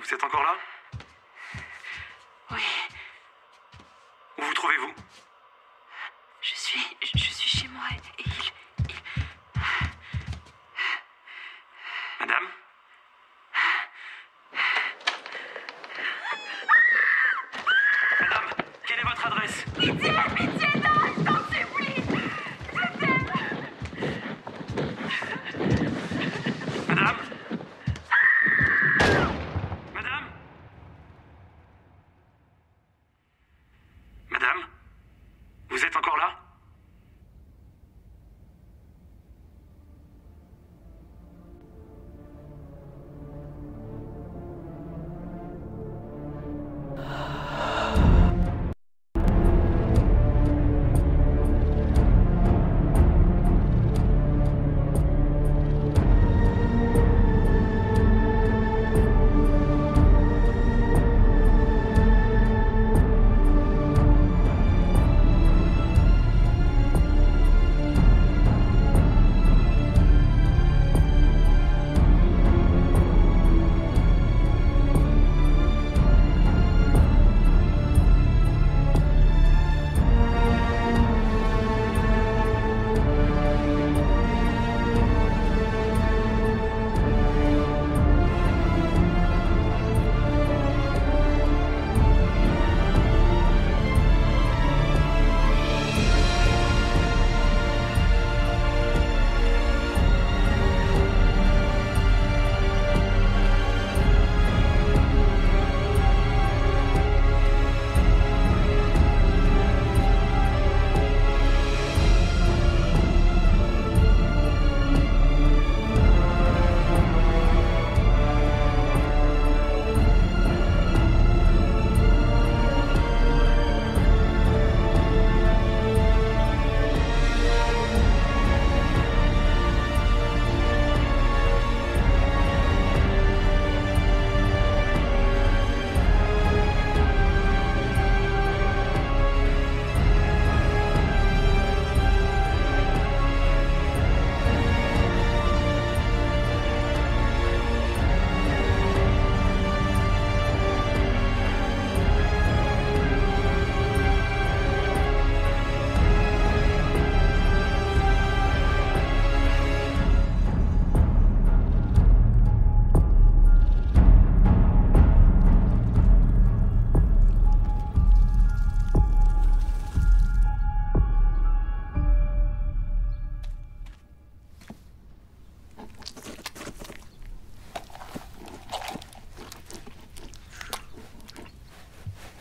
Vous êtes encore là? Oui. Où vous trouvez-vous? Je suis chez moi et il... Madame? Madame, quelle est votre adresse? Pitié, non, je t'en supplie. Je t'aime. Madame? Madame? Madame? Vous êtes encore là?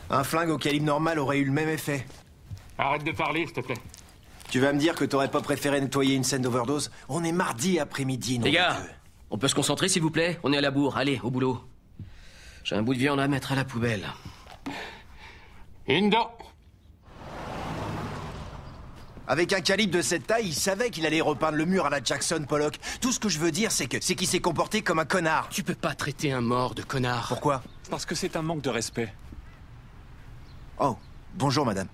Un flingue au calibre normal aurait eu le même effet. Arrête de parler, s'il te plaît. Tu vas me dire que t'aurais pas préféré nettoyer une scène d'overdose? On est mardi après-midi, non? Les gars, on peut se concentrer, s'il vous plaît? On est à la bourre, allez, au boulot. J'ai un bout de viande à mettre à la poubelle. Une dent. Avec un calibre de cette taille, il savait qu'il allait repeindre le mur à la Jackson Pollock. Tout ce que je veux dire, c'est qu'il s'est comporté comme un connard. Tu peux pas traiter un mort de connard. Pourquoi? Parce que c'est un manque de respect. Oh, bonjour madame.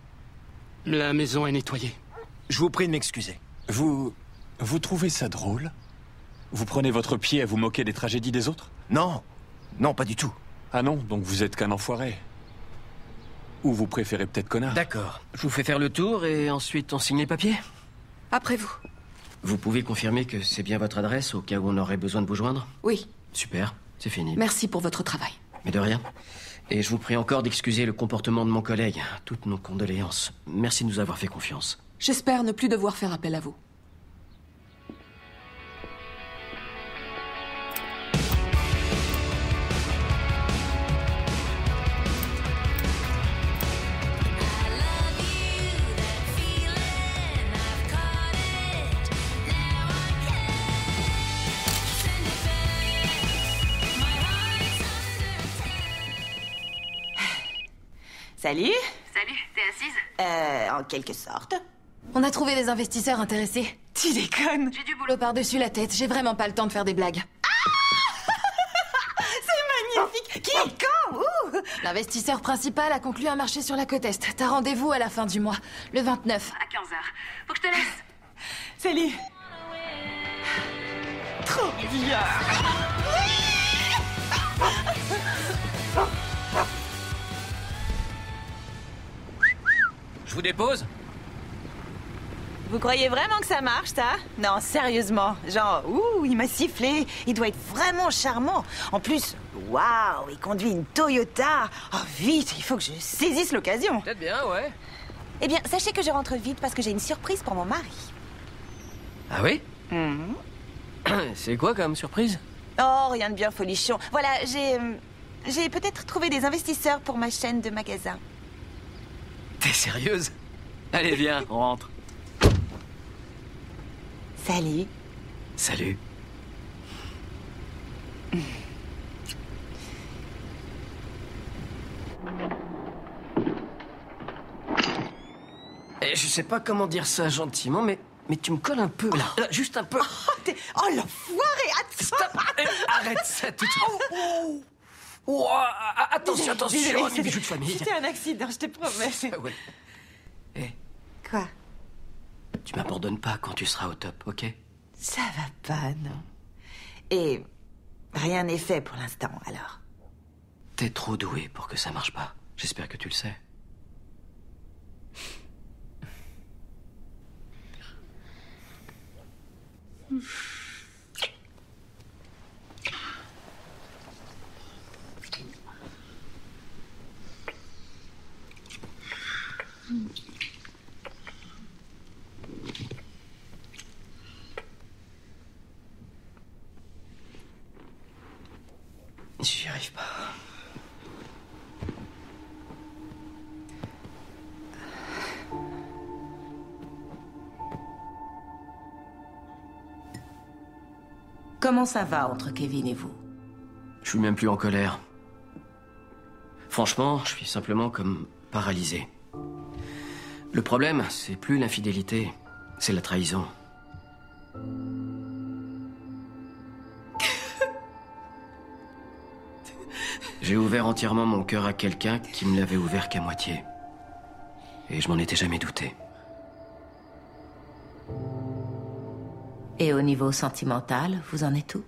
La maison est nettoyée. Je vous prie de m'excuser. Vous trouvez ça drôle? Vous prenez votre pied à vous moquer des tragédies des autres? Non, non, pas du tout. Ah non, donc vous êtes qu'un enfoiré. Ou vous préférez peut-être connard? D'accord. Je vous fais faire le tour et ensuite on signe les papiers. Après vous. Vous pouvez confirmer que c'est bien votre adresse au cas où on aurait besoin de vous joindre? Oui. Super, c'est fini. Merci pour votre travail. Mais de rien. Et je vous prie encore d'excuser le comportement de mon collègue. Toutes nos condoléances. Merci de nous avoir fait confiance. J'espère ne plus devoir faire appel à vous. Salut. Salut, t'es assise? En quelque sorte. On a trouvé des investisseurs intéressés. Tu déconnes. J'ai du boulot par-dessus la tête, j'ai vraiment pas le temps de faire des blagues. C'est magnifique. Qui est quand? Ouh. L'investisseur principal a conclu un marché sur la côte Est. T'as rendez-vous à la fin du mois, le 29. À 15h. Faut que je te laisse. Salut. Trop bien. Je vous dépose? Vous croyez vraiment que ça marche, ça? Non, sérieusement. Genre, il m'a sifflé. Il doit être vraiment charmant. En plus, waouh, il conduit une Toyota. Oh, vite, il faut que je saisisse l'occasion. Peut-être bien, ouais. Eh bien, sachez que je rentre vite parce que j'ai une surprise pour mon mari. Ah oui? C'est quoi comme surprise? Oh, rien de bien folichon. Voilà, j'ai peut-être trouvé des investisseurs pour ma chaîne de magasins. T'es sérieuse? Allez, viens, on rentre. Salut. Salut. Et je sais pas comment dire ça gentiment, mais tu me colles un peu, là. Là, juste un peu. Oh, l'enfoiré! Attends! Stop! Arrête ça tout de suite. Oh, attention, attention, les bijoux de famille. C'était un accident, je te promets. Ah ouais. Eh, Quoi? tu m'abandonnes pas quand tu seras au top, ok? Ça va pas, non. Et rien n'est fait pour l'instant, alors. T'es trop doué pour que ça marche pas. J'espère que tu le sais. J'y arrive pas. Comment ça va entre Kevin et vous? Je suis même plus en colère. Franchement, je suis simplement comme paralysé. Le problème, c'est plus l'infidélité, c'est la trahison. J'ai ouvert entièrement mon cœur à quelqu'un qui me l'avait ouvert qu'à moitié. Et je m'en étais jamais douté. Et au niveau sentimental, vous en êtes où?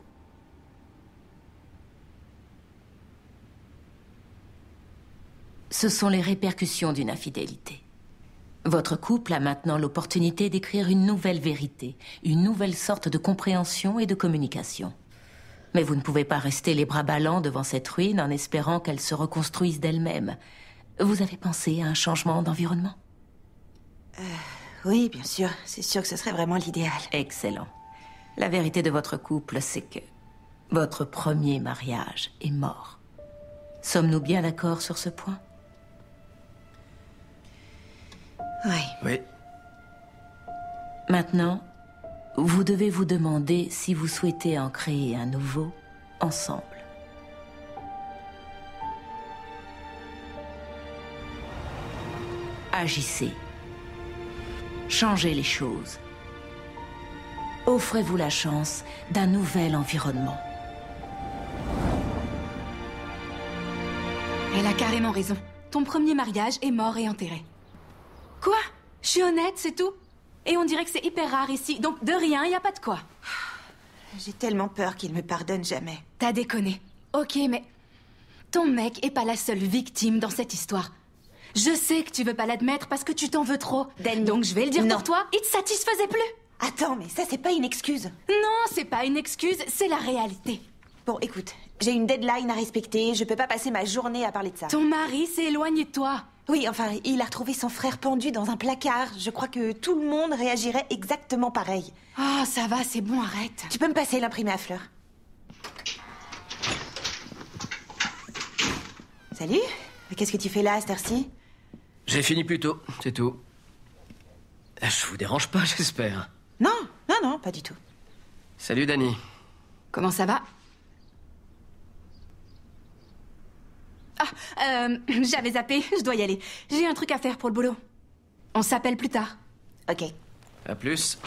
Ce sont les répercussions d'une infidélité. Votre couple a maintenant l'opportunité d'écrire une nouvelle vérité, une nouvelle sorte de compréhension et de communication. Mais vous ne pouvez pas rester les bras ballants devant cette ruine en espérant qu'elle se reconstruise d'elle-même. Vous avez pensé à un changement d'environnement? Oui, bien sûr. C'est sûr que ce serait vraiment l'idéal. Excellent. La vérité de votre couple, c'est que votre premier mariage est mort. Sommes-nous bien d'accord sur ce point? Oui. Oui. Maintenant, vous devez vous demander si vous souhaitez en créer un nouveau ensemble. Agissez. Changez les choses. Offrez-vous la chance d'un nouvel environnement. Elle a carrément raison. Ton premier mariage est mort et enterré. Quoi? Je suis honnête, c'est tout. Et on dirait que c'est hyper rare ici, donc de rien, y a pas de quoi. J'ai tellement peur qu'il me pardonne jamais. T'as déconné. Ok, mais ton mec est pas la seule victime dans cette histoire. Je sais que tu veux pas l'admettre parce que tu t'en veux trop. Danny. Donc je vais le dire Non. pour toi, il te satisfaisait plus. Attends, mais ça, c'est pas une excuse. Non, c'est pas une excuse, c'est la réalité. Bon, écoute, j'ai une deadline à respecter. Je peux pas passer ma journée à parler de ça. Ton mari s'est éloigné de toi. Oui, enfin, il a retrouvé son frère pendu dans un placard. Je crois que tout le monde réagirait exactement pareil. Ah, ça va, c'est bon, arrête. Tu peux me passer l'imprimé à fleurs? Salut. Qu'est-ce que tu fais là à cette heure-ci? J'ai fini plus tôt, c'est tout. Je vous dérange pas, j'espère. Non, non, non, pas du tout. Salut, Danny. Comment ça va? Ah, j'avais zappé, je dois y aller. J'ai un truc à faire pour le boulot. On s'appelle plus tard. Ok. À plus.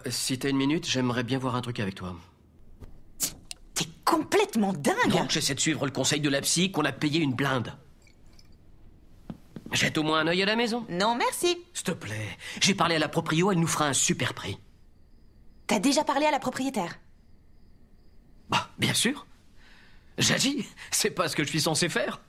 Si t'as une minute, j'aimerais bien voir un truc avec toi. T'es complètement dingue. Donc j'essaie de suivre le conseil de la psy qu'on a payé une blinde. Jette au moins un œil à la maison. Non, merci. S'il te plaît. J'ai parlé à la proprio, elle nous fera un super prix. T'as déjà parlé à la propriétaire? Bah, bien sûr. J'agis. C'est pas ce que je suis censé faire.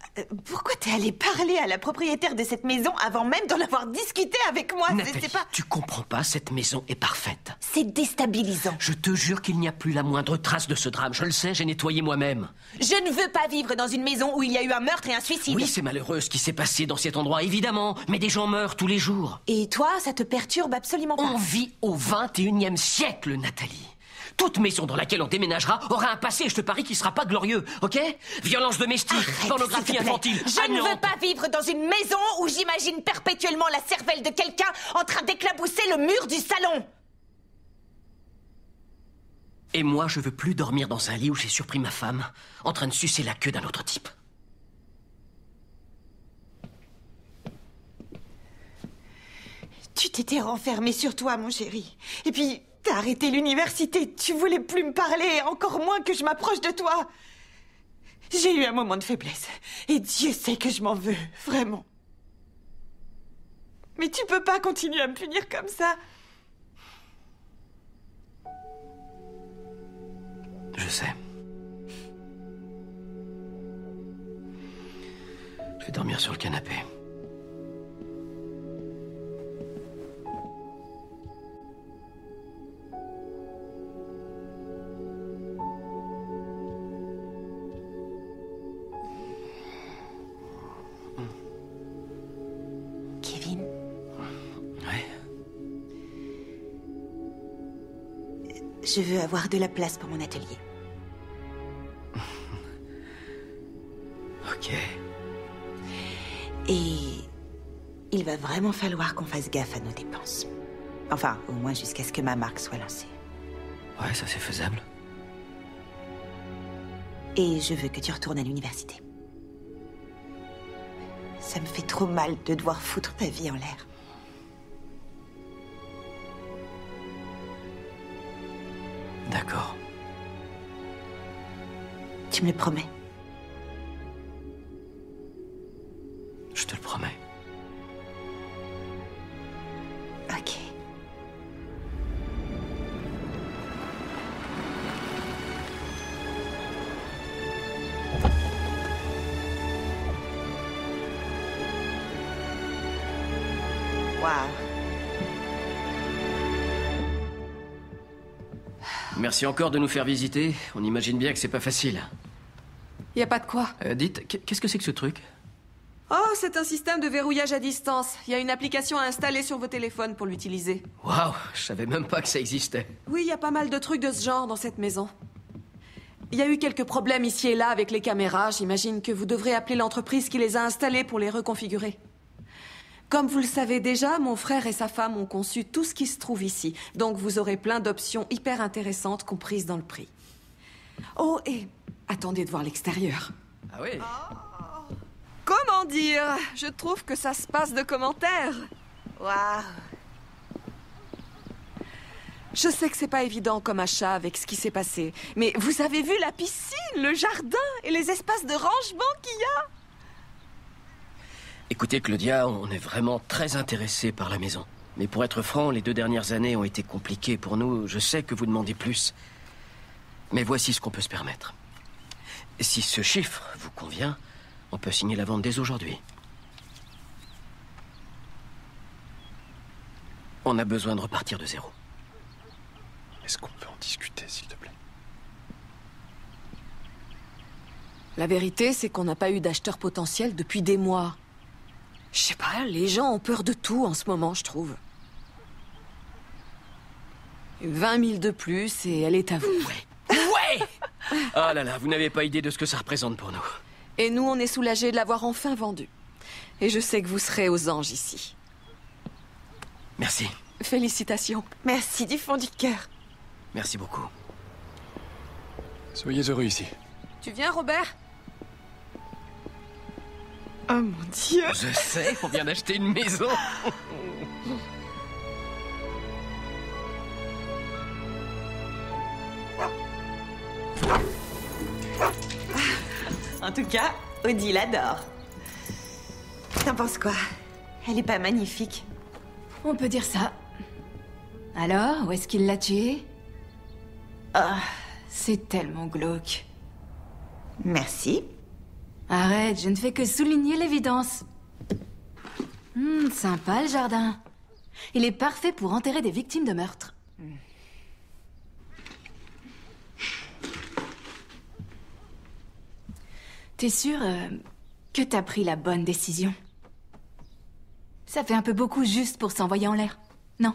Pourquoi t'es allé parler à la propriétaire de cette maison avant même d'en avoir discuté avec moi? Nathalie, C'est pas... tu comprends pas, cette maison est parfaite. C'est déstabilisant. Je te jure qu'il n'y a plus la moindre trace de ce drame. Je le sais, j'ai nettoyé moi-même. Je ne veux pas vivre dans une maison où il y a eu un meurtre et un suicide. Oui, c'est malheureux ce qui s'est passé dans cet endroit, évidemment. Mais des gens meurent tous les jours. Et toi, ça te perturbe absolument pas? On vit au 21e siècle, Nathalie. Toute maison dans laquelle on déménagera aura un passé, je te parie, qui sera pas glorieux, ok? Violence domestique, Arrête, pornographie s'il te plaît. infantile, Je ne amiante. veux pas vivre dans une maison où j'imagine perpétuellement la cervelle de quelqu'un en train d'éclabousser le mur du salon. Et moi, je veux plus dormir dans un lit où j'ai surpris ma femme en train de sucer la queue d'un autre type. Tu t'étais renfermé sur toi, mon chéri. Et puis, t'as arrêté l'université. Tu voulais plus me parler, encore moins que je m'approche de toi. J'ai eu un moment de faiblesse. Et Dieu sait que je m'en veux, vraiment. Mais tu peux pas continuer à me punir comme ça. Je sais. Je vais dormir sur le canapé. Kevin, Ouais. je veux avoir de la place pour mon atelier. Ok. Et il va vraiment falloir qu'on fasse gaffe à nos dépenses. Enfin, au moins jusqu'à ce que ma marque soit lancée. Ouais, ça c'est faisable. Et je veux que tu retournes à l'université. Ça me fait trop mal de devoir foutre ta vie en l'air. D'accord. Tu me le promets? Je te le promets. Ok. Waouh. Merci encore de nous faire visiter. On imagine bien que c'est pas facile. Y a pas de quoi. Dites, qu'est-ce que c'est que ce truc? Oh, c'est un système de verrouillage à distance. Il y a une application à installer sur vos téléphones pour l'utiliser. Waouh, je savais même pas que ça existait. Oui, il y a pas mal de trucs de ce genre dans cette maison. Il y a eu quelques problèmes ici et là avec les caméras. J'imagine que vous devrez appeler l'entreprise qui les a installées pour les reconfigurer. Comme vous le savez déjà, mon frère et sa femme ont conçu tout ce qui se trouve ici. Donc vous aurez plein d'options hyper intéressantes comprises dans le prix. Oh, et attendez de voir l'extérieur. Ah oui? Comment dire? Je trouve que ça se passe de commentaires. Waouh. Je sais que c'est pas évident comme achat avec ce qui s'est passé, mais vous avez vu la piscine, le jardin et les espaces de rangement qu'il y a? Écoutez, Claudia, on est vraiment très intéressés par la maison. Mais pour être franc, les 2 dernières années ont été compliquées pour nous. Je sais que vous demandez plus. Mais voici ce qu'on peut se permettre. Si ce chiffre vous convient, on peut signer la vente dès aujourd'hui. On a besoin de repartir de zéro. Est-ce qu'on peut en discuter, s'il te plaît? La vérité, c'est qu'on n'a pas eu d'acheteur potentiel depuis des mois. Je sais pas, les gens ont peur de tout en ce moment, je trouve. 20 000 de plus et elle est à vous. Ouais! Ah là là, vous n'avez pas idée de ce que ça représente pour nous. Et nous, on est soulagés de l'avoir enfin vendu. Et je sais que vous serez aux anges ici. Merci. Félicitations. Merci du fond du cœur. Merci beaucoup. Soyez heureux ici. Tu viens, Robert? Oh mon Dieu. Je sais, on vient d'acheter une maison. En tout cas, Audie l'adore. T'en penses quoi? Elle est pas magnifique? On peut dire ça. Alors, où est-ce qu'il l'a tué? Ah, c'est tellement glauque. Merci. Arrête, je ne fais que souligner l'évidence. Sympa le jardin. Il est parfait pour enterrer des victimes de meurtre. T'es sûre que t'as pris la bonne décision? Ça fait un peu beaucoup juste pour s'envoyer en l'air, non?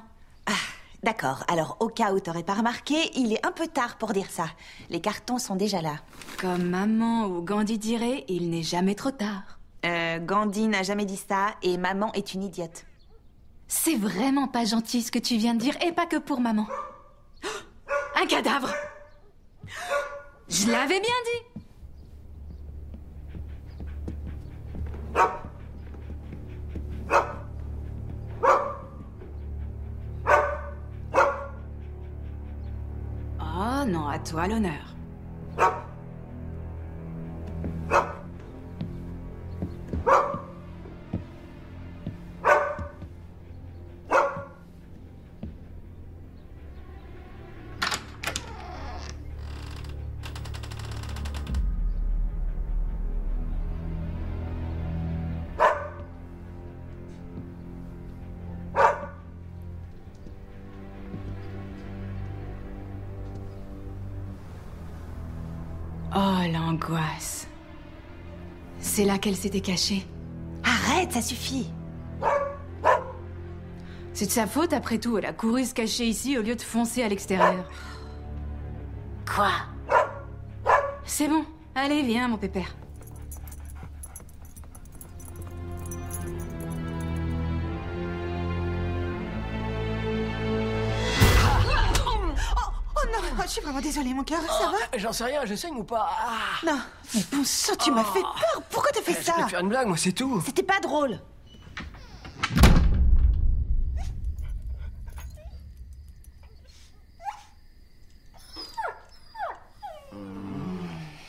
D'accord, alors au cas où t'aurais pas remarqué, il est un peu tard pour dire ça. Les cartons sont déjà là. Comme maman ou Gandhi dirait, il n'est jamais trop tard. Gandhi n'a jamais dit ça et maman est une idiote. C'est vraiment pas gentil ce que tu viens de dire, et pas que pour maman. Un cadavre! Je l'avais bien dit! Oh non, à toi l'honneur. Oh, l'angoisse. C'est là qu'elle s'était cachée. Arrête, ça suffit. C'est de sa faute, après tout. Elle a couru se cacher ici au lieu de foncer à l'extérieur. Quoi? C'est bon. Allez, viens, mon pépère. Oh non, je suis vraiment désolée, mon cœur, ça va? J'en sais rien, je saigne ou pas? Non, mais bon sang, tu m'as fait peur. Pourquoi t'as fait Je ça? vais te faire une blague, moi, c'est tout. C'était pas drôle.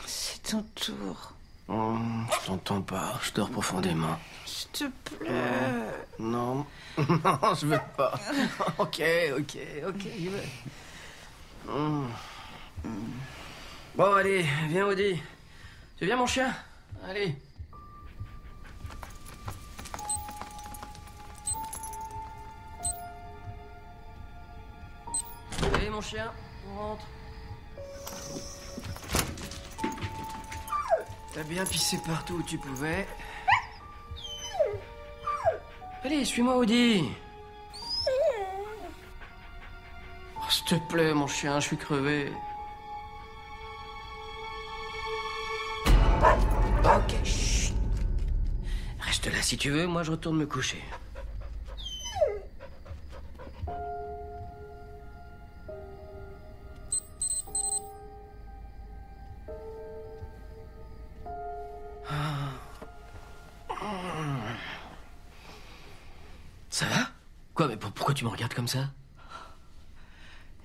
C'est ton tour. Je t'entends pas, je dors profondément. S'il te plaît. Non, non, je veux pas. Ok, j'y vais. Bon, allez, viens, Audi. Tu viens, mon chien? Allez. Allez, mon chien, on rentre. T'as bien pissé partout où tu pouvais. Allez, suis-moi, Audi. Oh, s'il te plaît, mon chien, je suis crevé. Ok, chut. Reste là si tu veux, moi je retourne me coucher. Ça va? Quoi, mais pourquoi tu me regardes comme ça?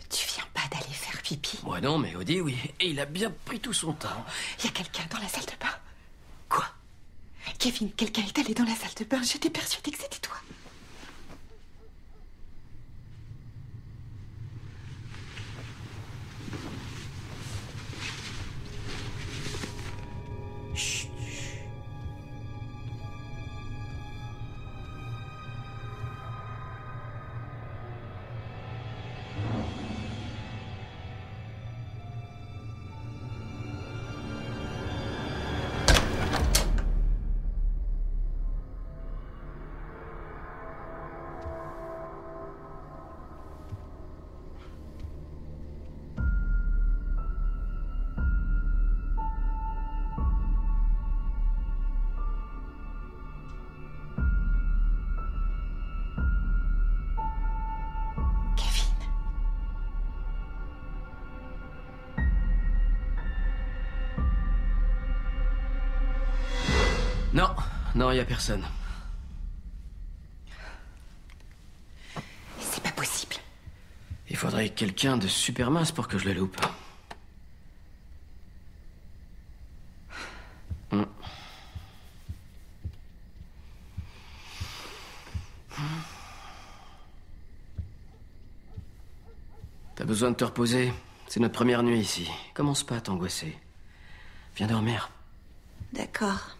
Tu viens pas d'aller faire pipi? Moi non, mais Audi, oui. Et il a bien pris tout son temps. Il y a quelqu'un dans la salle de bain. Quoi? Kevin, quelqu'un est allé dans la salle de bain. J'étais persuadée que c'était toi. Chut. Non, non, il y a personne. C'est pas possible. Il faudrait quelqu'un de super mince pour que je le loupe. T'as besoin de te reposer. C'est notre première nuit ici. Commence pas à t'angoisser. Viens dormir. D'accord.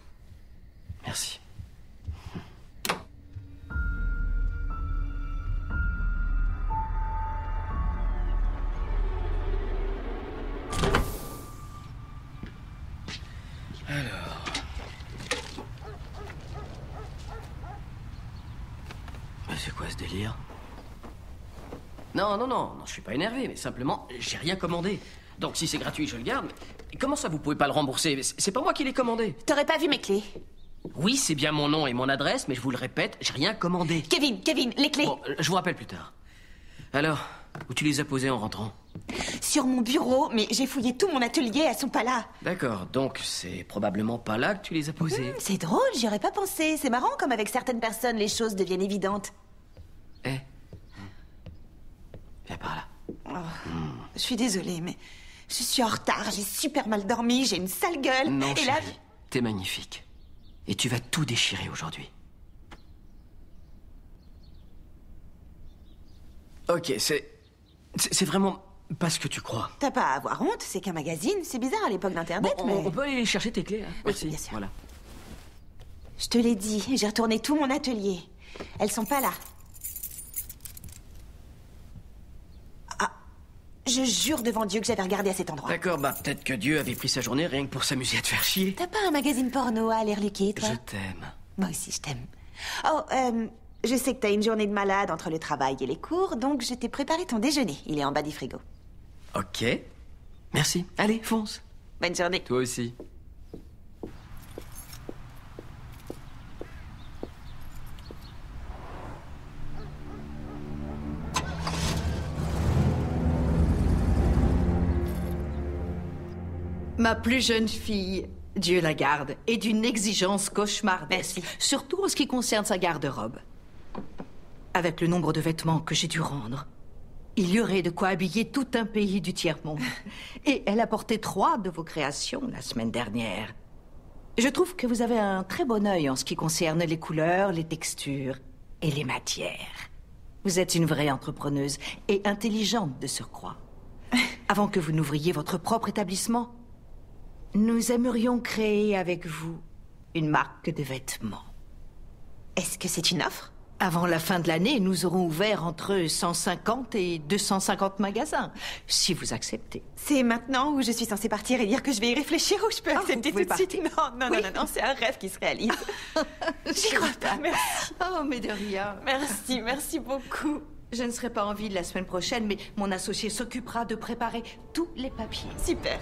c'est quoi ce délire? Non, je suis pas énervé, mais simplement, j'ai rien commandé. Donc si c'est gratuit, je le garde. Mais comment ça, vous pouvez pas le rembourser? C'est pas moi qui l'ai commandé. T'aurais pas vu mes clés? Oui, c'est bien mon nom et mon adresse, mais je vous le répète, j'ai rien commandé. Kevin, les clés. Bon, je vous rappelle plus tard. Alors, où tu les as posées en rentrant? Sur mon bureau, mais j'ai fouillé tout mon atelier, elles sont pas là. D'accord, donc c'est probablement pas là que tu les as posées. C'est drôle, j'y aurais pas pensé. C'est marrant comme avec certaines personnes, les choses deviennent évidentes. Eh. Viens par là. Oh, je suis désolée, mais je suis en retard, j'ai super mal dormi, j'ai une sale gueule. Non, et là... chérie, t'es magnifique. Et tu vas tout déchirer aujourd'hui. Ok, c'est vraiment pas ce que tu crois. T'as pas à avoir honte, c'est qu'un magazine. C'est bizarre à l'époque d'Internet, Bon, mais... on peut aller chercher tes clés, hein? Oui, Merci. bien sûr. Voilà. Je te l'ai dit, j'ai retourné tout mon atelier. Elles sont pas là. Ah, je jure devant Dieu que j'avais regardé à cet endroit. D'accord, bah peut-être que Dieu avait pris sa journée rien que pour s'amuser à te faire chier. T'as pas un magazine porno à aller reluquer, toi? Je t'aime. Moi aussi, je t'aime. Oh, je sais que t'as une journée de malade entre le travail et les cours, donc je t'ai préparé ton déjeuner. Il est en bas du frigo. Ok. Merci. Allez, fonce. Bonne journée. Toi aussi. Ma plus jeune fille, Dieu la garde, est d'une exigence cauchemardesque. Merci. Surtout en ce qui concerne sa garde-robe. Avec le nombre de vêtements que j'ai dû rendre, il y aurait de quoi habiller tout un pays du tiers-monde. Et elle a porté 3 de vos créations la semaine dernière. Je trouve que vous avez un très bon œil en ce qui concerne les couleurs, les textures et les matières. Vous êtes une vraie entrepreneuse et intelligente de surcroît. Avant que vous n'ouvriez votre propre établissement, nous aimerions créer avec vous une marque de vêtements. Est-ce que c'est une offre? Avant la fin de l'année, nous aurons ouvert entre 150 et 250 magasins, si vous acceptez. C'est maintenant où je suis censée partir et dire que je vais y réfléchir ou je peux accepter vous tout de pouvez suite? Non, c'est un rêve qui se réalise. J'y crois pas, merci. Oh, mais de rien. Merci beaucoup. Je ne serai pas en ville la semaine prochaine, mais mon associé s'occupera de préparer tous les papiers. Super.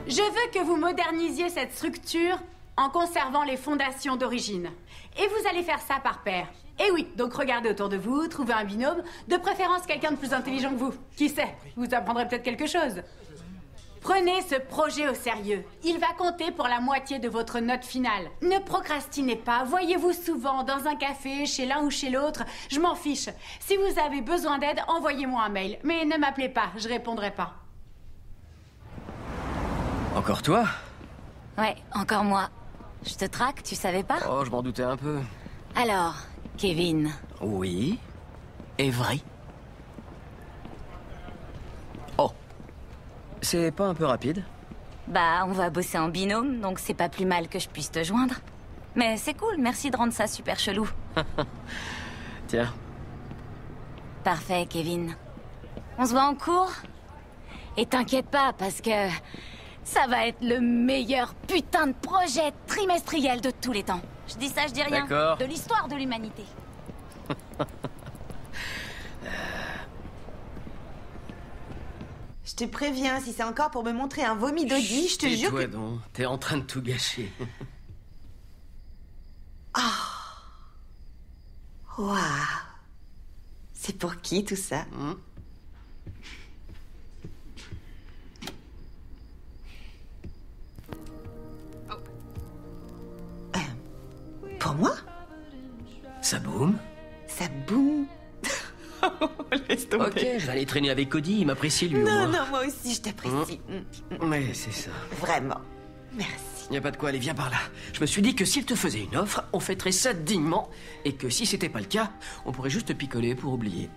Je veux que vous modernisiez cette structure en conservant les fondations d'origine. Et vous allez faire ça par paire. Et oui, donc regardez autour de vous, trouvez un binôme, de préférence quelqu'un de plus intelligent que vous. Qui sait, vous apprendrez peut-être quelque chose. Prenez ce projet au sérieux. Il va compter pour la moitié de votre note finale. Ne procrastinez pas, voyez-vous souvent dans un café, chez l'un ou chez l'autre. Je m'en fiche. Si vous avez besoin d'aide, envoyez-moi un mail. Mais ne m'appelez pas, je répondrai pas. Encore toi? Ouais, encore moi. Je te traque, tu savais pas? Oh, je m'en doutais un peu. Alors, Kevin. Oui. Avery. Oh. C'est pas un peu rapide? Bah, on va bosser en binôme, donc c'est pas plus mal que je puisse te joindre. Mais c'est cool, merci de rendre ça super chelou. Tiens. Parfait, Kevin. On se voit en cours? Et t'inquiète pas, parce que ça va être le meilleur putain de projet trimestriel de tous les temps. Je dis ça, je dis rien. D'accord. De l'histoire de l'humanité. Je te préviens, si c'est encore pour me montrer un vomi d'Audi, je te jure Tais-toi que... donc, t'es en train de tout gâcher. Waouh. C'est pour qui tout ça? Pour moi? Ça boum? Ça boum. Laisse tomber. Ok, je vais aller traîner avec Cody, il m'apprécie lui au Non, moins. non, moi aussi je t'apprécie. Mais c'est ça. Vraiment. Merci. Y a pas de quoi, allez, viens par là. Je me suis dit que s'il te faisait une offre, on fêterait ça dignement, et que si c'était pas le cas, on pourrait juste picoler pour oublier.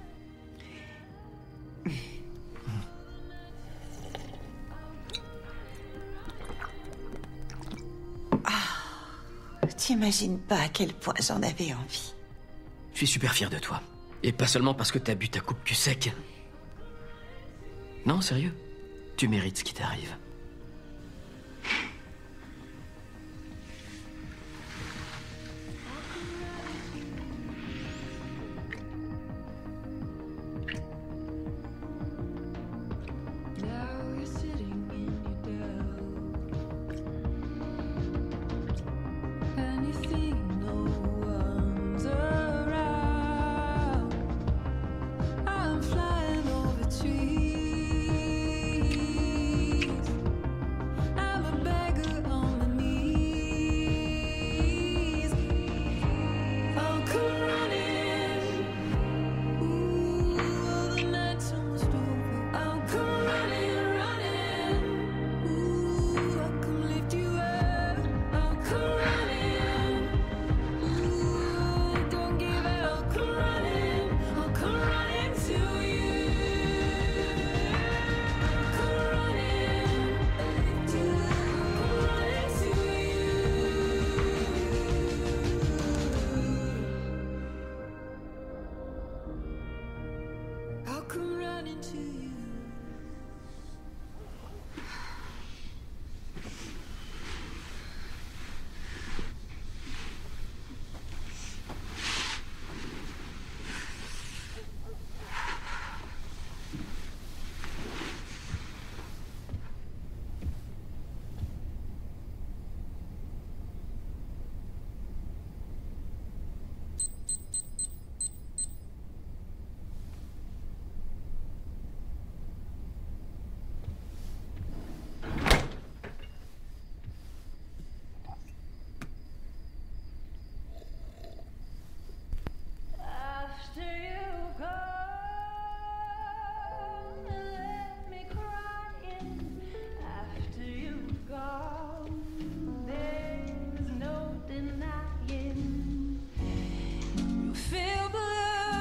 T'imagines pas à quel point j'en avais envie. Je suis super fier de toi. Et pas seulement parce que t'as bu ta coupe cul sec. Non, sérieux. Tu mérites ce qui t'arrive.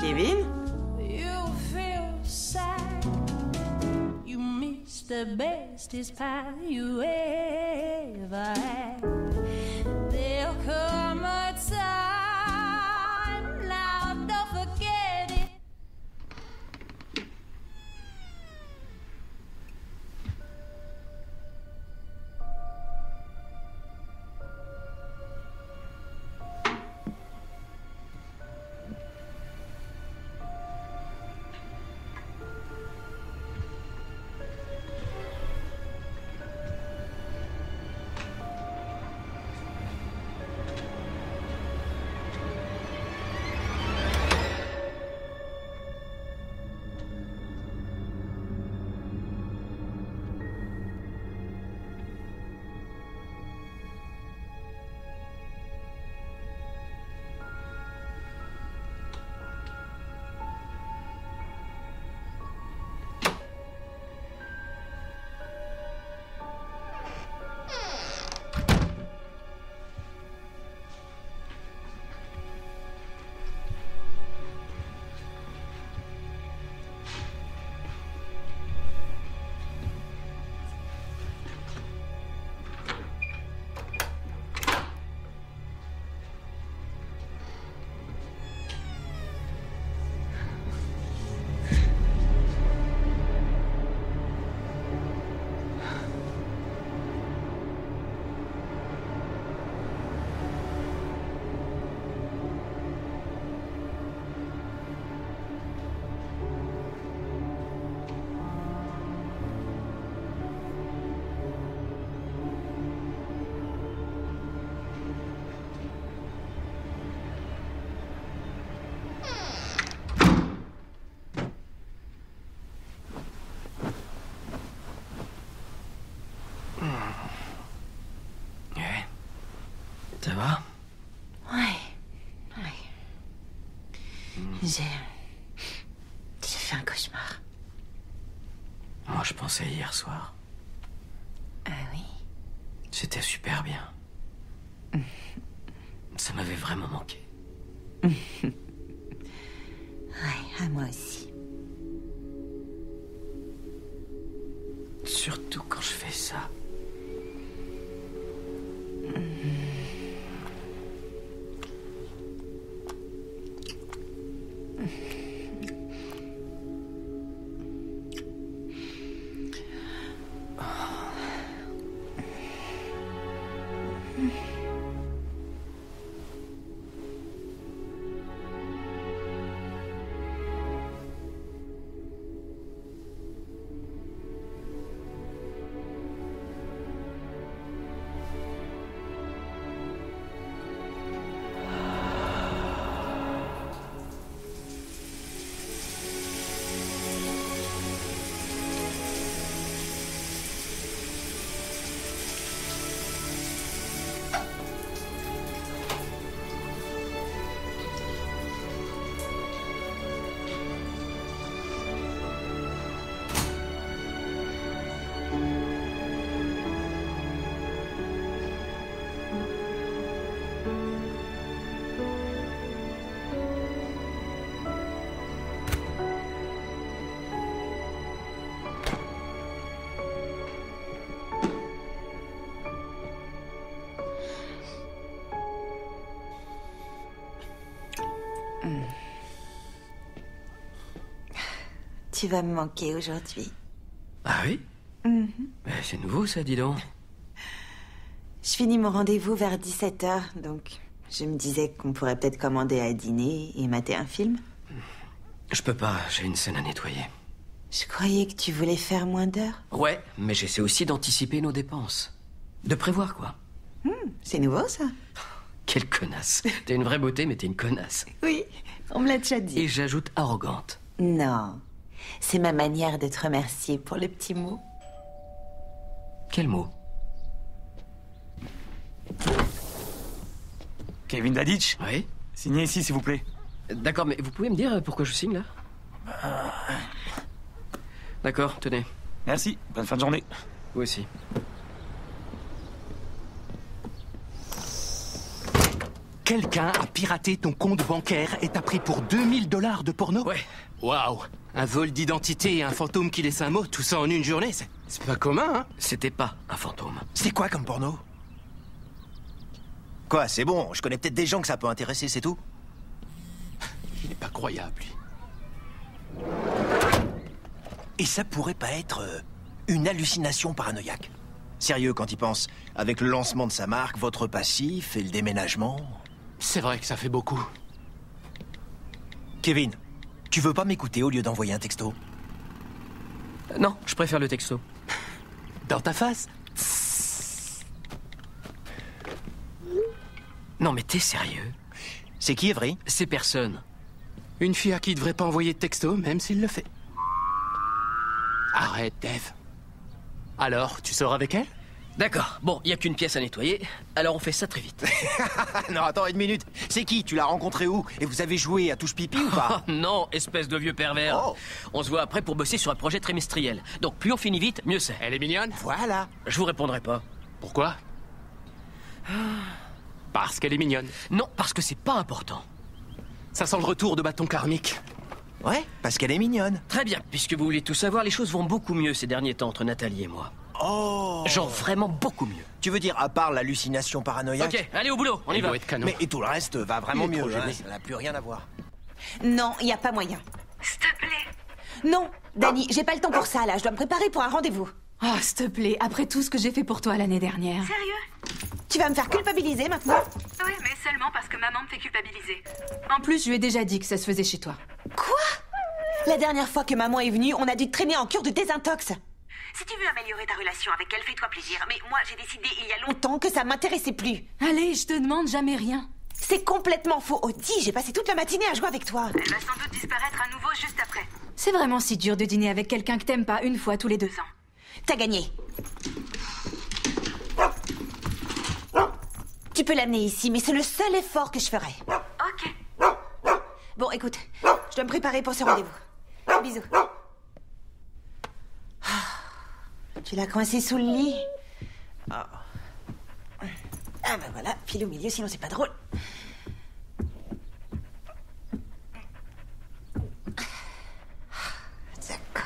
Kevin? The bestest pie you ever had. There'll come a time, now don't forget it. Ça va? Ouais. J'ai fait un cauchemar. Moi, je pensais hier soir. Ah oui? C'était super bien. Ça m'avait vraiment manqué. Ouais, à moi aussi. Surtout quand je fais ça. Tu vas me manquer aujourd'hui. Ah oui? Mhm. C'est nouveau ça, dis donc. Je finis mon rendez-vous vers 17h, donc je me disais qu'on pourrait peut-être commander à dîner et mater un film. Je peux pas, j'ai une scène à nettoyer. Je croyais que tu voulais faire moins d'heures. Ouais, mais j'essaie aussi d'anticiper nos dépenses. De prévoir, quoi. C'est nouveau, ça? Quelle connasse. T'es une vraie beauté, mais t'es une connasse. Oui, on me l'a déjà dit. Et j'ajoute arrogante. Non, c'est ma manière de te remercier pour le petit mot. Quel mot? Kevin Daditch? Oui? Signez ici, s'il vous plaît. D'accord, mais vous pouvez me dire pourquoi je signe, là? D'accord, tenez. Merci, bonne fin de journée. Vous aussi. Quelqu'un a piraté ton compte bancaire et t'a pris pour $2000 de porno? Ouais. Waouh! Un vol d'identité et un fantôme qui laisse un mot, tout ça en une journée, c'est pas commun, hein? C'était pas un fantôme. C'est quoi comme porno? Quoi, c'est bon, je connais peut-être des gens que ça peut intéresser, c'est tout? Il est pas croyable, lui. Et ça pourrait pas être une hallucination paranoïaque? Sérieux, quand il pense, avec le lancement de sa marque, votre passif et le déménagement... C'est vrai que ça fait beaucoup. Kevin, tu veux pas m'écouter au lieu d'envoyer un texto? Non, je préfère le texto. Dans ta face? Non, mais t'es sérieux? C'est qui, Evry? C'est personne. Une fille à qui devrait pas envoyer de texto, même s'il le fait. Arrête, Dave. Alors, tu sors avec elle? D'accord. Bon, il y a qu'une pièce à nettoyer, alors on fait ça très vite. Non, attends une minute. C'est qui? Tu l'as rencontré où? Et vous avez joué à touche pipi ou pas? Non, espèce de vieux pervers. Oh. On se voit après pour bosser sur un projet trimestriel. Donc plus on finit vite, mieux c'est. Elle est mignonne? Voilà. Je vous répondrai pas. Pourquoi? Parce qu'elle est mignonne. Non, parce que c'est pas important. Ça sent le retour de bâton karmique. Ouais, parce qu'elle est mignonne. Très bien, puisque vous voulez tout savoir, les choses vont beaucoup mieux ces derniers temps entre Nathalie et moi. Oh! Genre vraiment beaucoup mieux. Tu veux dire à part l'hallucination paranoïaque? Ok, allez au boulot, on y va. Être canon. Mais et tout le reste va vraiment Il est trop mieux, hein, gêné. ça n'a plus rien à voir. Non, il n'y a pas moyen. S'il te plaît. Non, Dani, j'ai pas le temps pour ça, là. Je dois me préparer pour un rendez-vous. Oh, s'il te plaît, après tout ce que j'ai fait pour toi l'année dernière. Sérieux? Tu vas me faire culpabiliser maintenant? Oui, mais seulement parce que maman me fait culpabiliser. En plus, je lui ai déjà dit que ça se faisait chez toi. Quoi? La dernière fois que maman est venue, on a dû te traîner en cure de désintox. Si tu veux améliorer ta relation avec elle, fais-toi plaisir. Mais moi, j'ai décidé il y a longtemps. Longtemps que ça m'intéressait plus. Allez, je te demande jamais rien. C'est complètement faux. Audie, j'ai passé toute la matinée à jouer avec toi. Elle va sans doute disparaître à nouveau juste après. C'est vraiment si dur de dîner avec quelqu'un que t'aimes pas une fois tous les 2 ans. T'as gagné. Tu peux l'amener ici, mais c'est le seul effort que je ferai. Ok. Bon, écoute, je dois me préparer pour ce rendez-vous. Bisous. Tu l'as coincé sous le lit? Oh. Ah ben voilà, file au milieu, sinon c'est pas drôle. D'accord.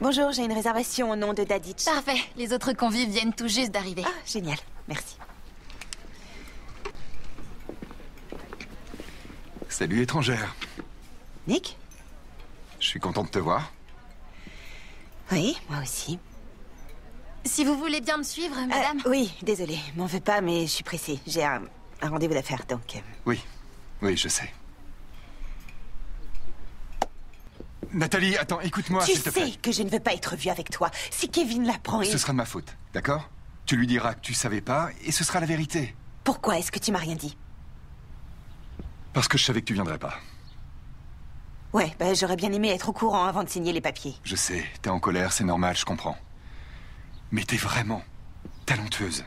Bonjour, j'ai une réservation au nom de Daditch. Parfait, les autres convives viennent tout juste d'arriver. Ah, génial, merci. Salut étrangère. Nick? Je suis content de te voir. Oui, moi aussi. Si vous voulez bien me suivre, madame. Oui, désolée, m'en veux pas, mais je suis pressée. J'ai un rendez-vous d'affaires, donc... Oui, oui, je sais. Nathalie, attends, écoute-moi, Tu s'il te plaît. sais que je ne veux pas être vue avec toi. Si Kevin l'apprend, Ce sera de ma faute, d'accord? Tu lui diras que tu savais pas, et ce sera la vérité. Pourquoi est-ce que tu m'as rien dit? Parce que je savais que tu viendrais pas. Ouais, j'aurais bien aimé être au courant avant de signer les papiers. Je sais, t'es en colère, c'est normal, je comprends. Mais t'es vraiment talentueuse.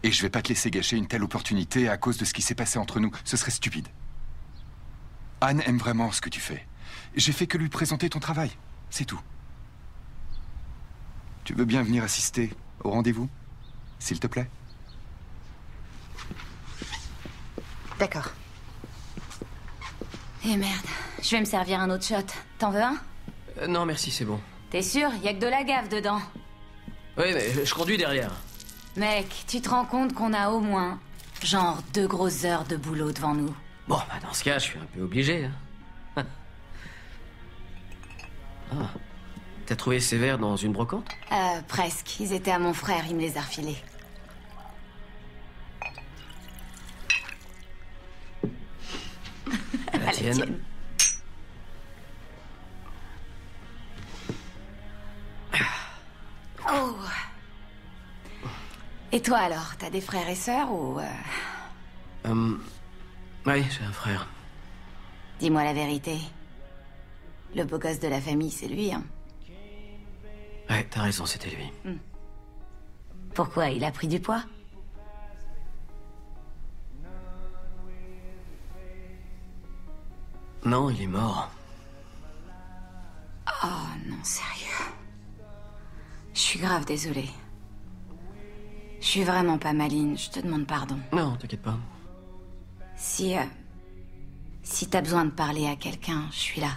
Et je vais pas te laisser gâcher une telle opportunité à cause de ce qui s'est passé entre nous. Ce serait stupide. Anne aime vraiment ce que tu fais. J'ai fait que lui présenter ton travail. C'est tout. Tu veux bien venir assister au rendez-vous, s'il te plaît? D'accord. Eh merde, je vais me servir un autre shot. T'en veux un? Non, merci, c'est bon. T'es sûr? Y a que de la gaffe dedans. Oui, mais je conduis derrière. Mec, tu te rends compte qu'on a au moins, genre 2 grosses heures de boulot devant nous. Bon, dans ce cas, je suis un peu obligé. Hein. Ah. T'as trouvé ces verres dans une brocante? Presque. Ils étaient à mon frère, il me les a refilés. La tienne. Oh. Et toi alors, t'as des frères et sœurs ou... Oui, j'ai un frère. Dis-moi la vérité. Le beau gosse de la famille, c'est lui, hein? Ouais, t'as raison, c'était lui. Pourquoi? Il a pris du poids? Non, il est mort. Oh non, sérieux. Je suis grave désolée. Je suis vraiment pas maligne, je te demande pardon. Non, t'inquiète pas. Si t'as besoin de parler à quelqu'un, je suis là.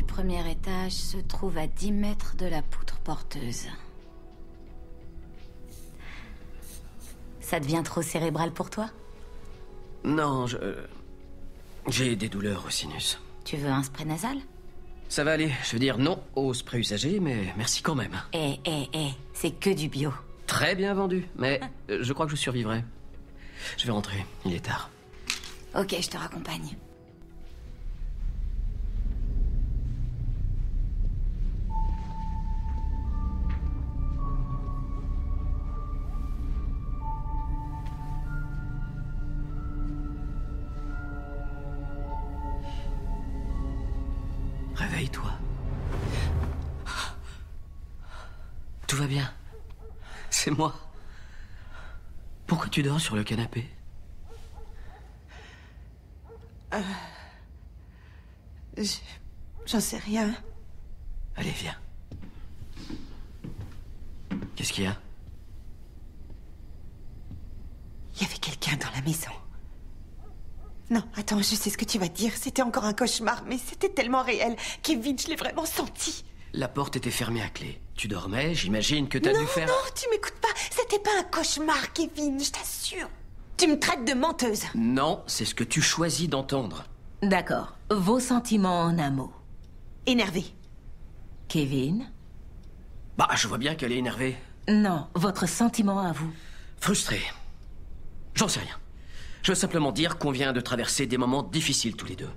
Premier étage se trouve à 10 mètres de la poutre porteuse. Ça devient trop cérébral pour toi? Non, j'ai des douleurs au sinus. Tu veux un spray nasal? Ça va aller, je veux dire non au spray usagé, mais merci quand même. C'est que du bio. Très bien vendu, mais je crois que je survivrai. Je vais rentrer, il est tard. Ok, je te raccompagne. Réveille-toi. Tout va bien. C'est moi. Pourquoi tu dors sur le canapé? J'en sais rien. Allez, viens. Qu'est-ce qu'il y a? Il y avait quelqu'un dans la maison. Non, attends, je sais ce que tu vas dire. C'était encore un cauchemar, mais c'était tellement réel. Kevin, je l'ai vraiment senti. La porte était fermée à clé. Tu dormais, j'imagine que t'as dû faire... Non, tu m'écoutes pas. C'était pas un cauchemar, Kevin, je t'assure. Tu me traites de menteuse. Non, c'est ce que tu choisis d'entendre. D'accord. Vos sentiments en un mot. Énervé. Kevin? Bah, je vois bien qu'elle est énervée. Non, votre sentiment à vous. Frustré. J'en sais rien. Je veux simplement dire qu'on vient de traverser des moments difficiles tous les deux.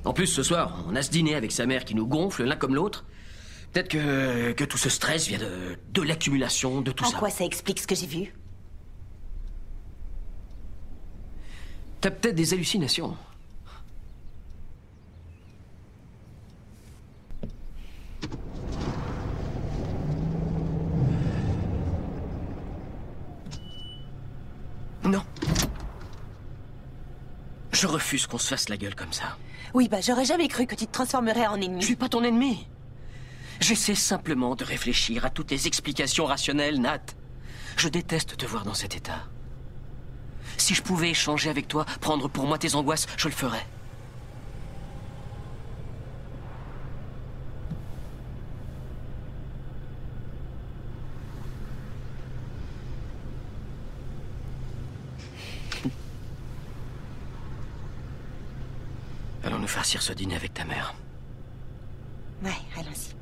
En plus, ce soir, on a ce dîner avec sa mère qui nous gonfle l'un comme l'autre. Peut-être que tout ce stress vient de l'accumulation de tout ça. En quoi ça explique ce que j'ai vu? T'as peut-être des hallucinations. Non. Je refuse qu'on se fasse la gueule comme ça. Oui, bah j'aurais jamais cru que tu te transformerais en ennemi. Je suis pas ton ennemi. J'essaie simplement de réfléchir à toutes les explications rationnelles, Nat. Je déteste te voir dans cet état. Si je pouvais échanger avec toi, prendre pour moi tes angoisses, je le ferais. Allons nous farcir ce dîner avec ta mère. Ouais, allons-y.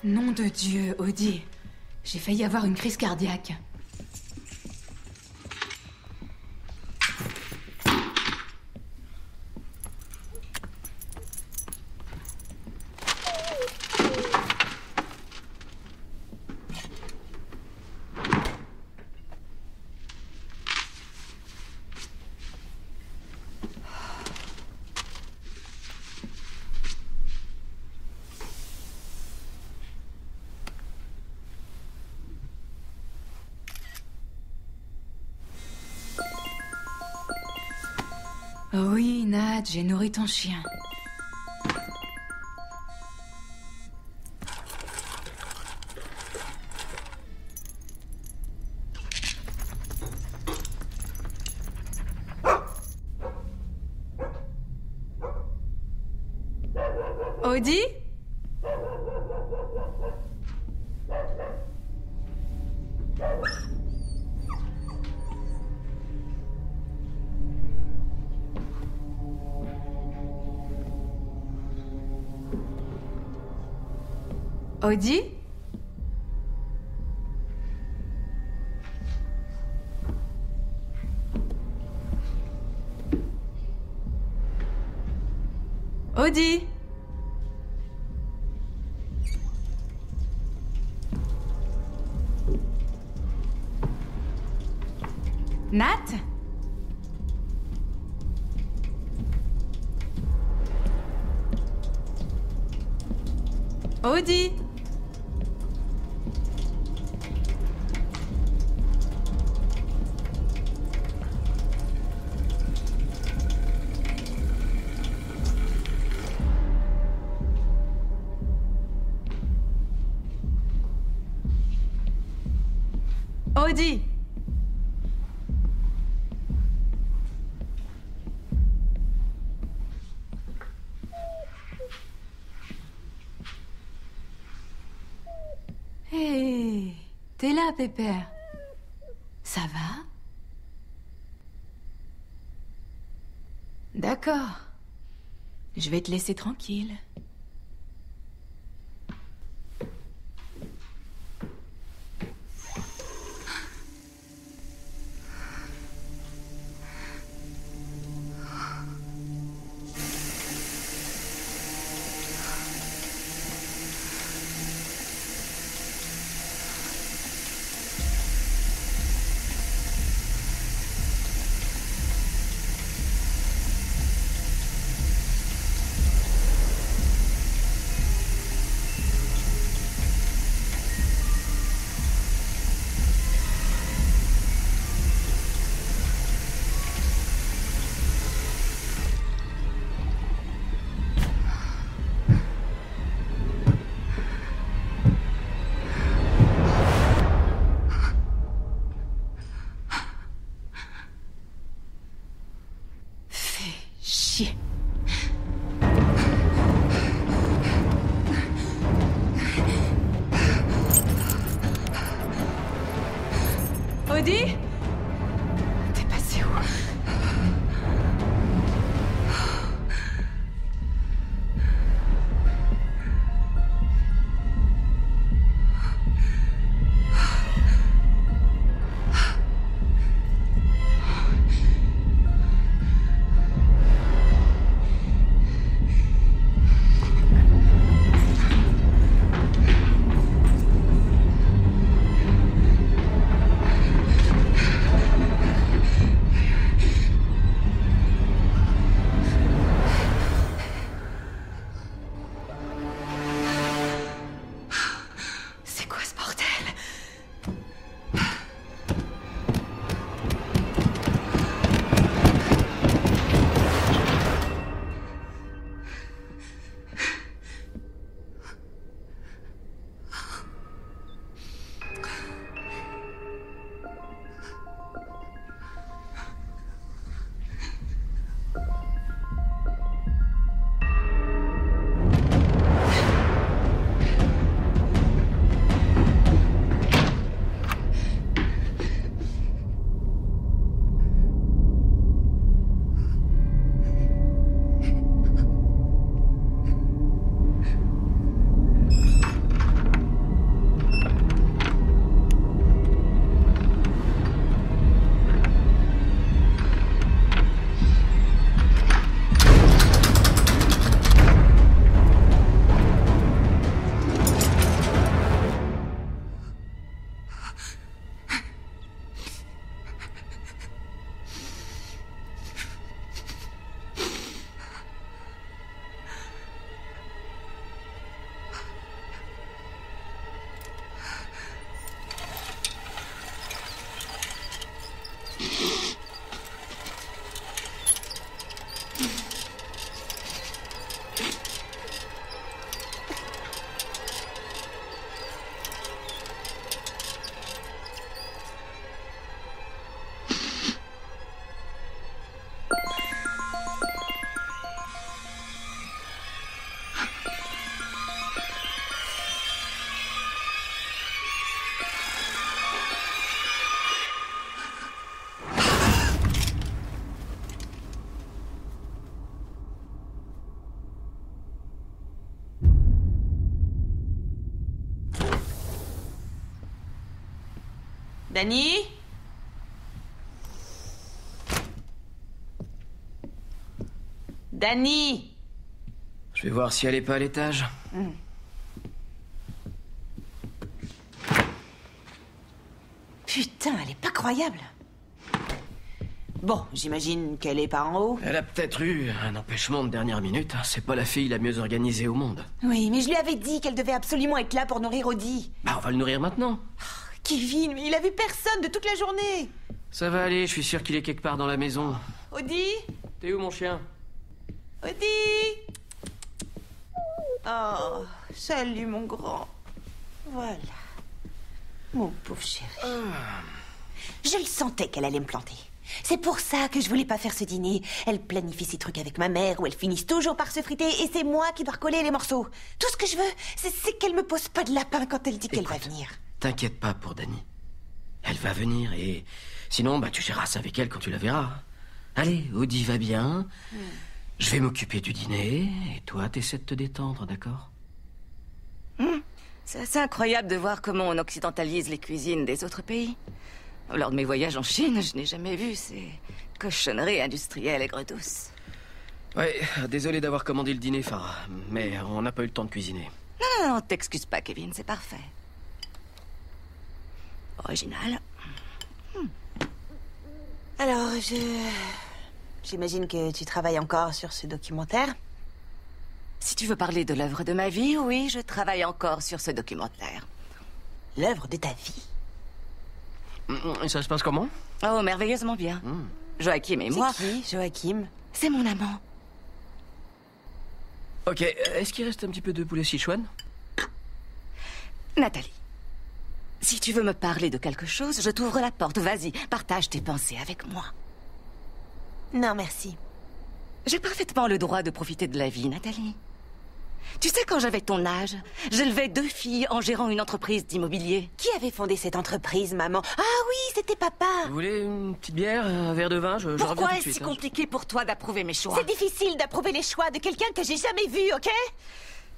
Nom de Dieu, Audie. J'ai failli avoir une crise cardiaque. Oui, Nat, j'ai nourri ton chien. Audie? Audie? Audie? Nat? Audie? Audie? Hé, t'es là, Pépère. Ça va? D'accord. Je vais te laisser tranquille. Danny? Danny? Je vais voir si elle est pas à l'étage. Putain, elle est pas croyable. Bon, j'imagine qu'elle est pas en haut. Elle a peut-être eu un empêchement de dernière minute. C'est pas la fille la mieux organisée au monde. Oui, mais je lui avais dit qu'elle devait absolument être là pour nourrir Audie. Bah, on va le nourrir maintenant. Kevin, mais il a vu personne de toute la journée. Ça va aller, je suis sûr qu'il est quelque part dans la maison. Audie? T'es où, mon chien? Audie? Oh, salut mon grand. Voilà. Mon pauvre chéri. Je le sentais qu'elle allait me planter. C'est pour ça que je voulais pas faire ce dîner. Elle planifie ses trucs avec ma mère où elles finissent toujours par se friter et c'est moi qui dois recoller les morceaux. Tout ce que je veux, c'est qu'elle me pose pas de lapin quand elle dit qu'elle va venir. T'inquiète pas pour Dani. Elle va venir et... Sinon, bah tu géreras ça avec elle quand tu la verras. Allez, Audie va bien. Je vais m'occuper du dîner et toi, t'essaies de te détendre, d'accord? C'est assez incroyable de voir comment on occidentalise les cuisines des autres pays. Lors de mes voyages en Chine, je n'ai jamais vu ces cochonneries industrielles aigres douces. Ouais, désolé d'avoir commandé le dîner, Farah, mais on n'a pas eu le temps de cuisiner. Non, t'excuses pas, Kevin, c'est parfait. Original. Alors, j'imagine que tu travailles encore sur ce documentaire. Si tu veux parler de l'œuvre de ma vie, oui, je travaille encore sur ce documentaire. L'œuvre de ta vie? Et ça se passe comment? Oh, merveilleusement bien. Joachim et moi... C'est qui, Joachim? C'est mon amant. Ok, est-ce qu'il reste un petit peu de poulet Sichuan? Nathalie, si tu veux me parler de quelque chose, je t'ouvre la porte. Vas-y, partage tes pensées avec moi. Non, merci. J'ai parfaitement le droit de profiter de la vie, Nathalie. Tu sais, quand j'avais ton âge, j'élevais 2 filles en gérant une entreprise d'immobilier. Qui avait fondé cette entreprise, maman? Ah oui, c'était papa. Vous voulez une petite bière, un verre de vin? Je reviens Pourquoi tout de est-ce suite, si compliqué pour toi d'approuver mes choix? C'est difficile d'approuver les choix de quelqu'un que j'ai jamais vu, ok?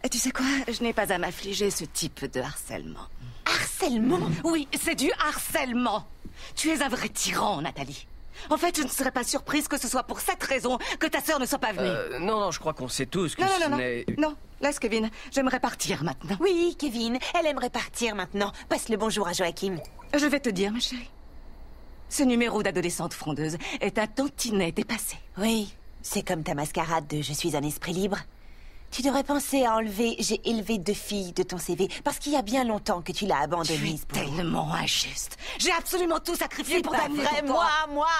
Et tu sais quoi? Je n'ai pas à m'affliger ce type de harcèlement. Harcèlement? Oui, c'est du harcèlement. Tu es un vrai tyran, Nathalie. En fait, je ne serais pas surprise que ce soit pour cette raison que ta sœur ne soit pas venue. Non, je crois qu'on sait tous que Non, laisse Kevin. J'aimerais partir maintenant. Oui, Kevin, elle aimerait partir maintenant. Passe le bonjour à Joachim. Je vais te dire, ma chérie. Ce numéro d'adolescente frondeuse est un tantinet dépassé. Oui, c'est comme ta mascarade de « Je suis un esprit libre ». Tu devrais penser à enlever « J'ai élevé 2 filles » de ton CV, parce qu'il y a bien longtemps que tu l'as abandonnée. Tu es tellement injuste. J'ai absolument tout sacrifié pour pas Dani. vrai, moi.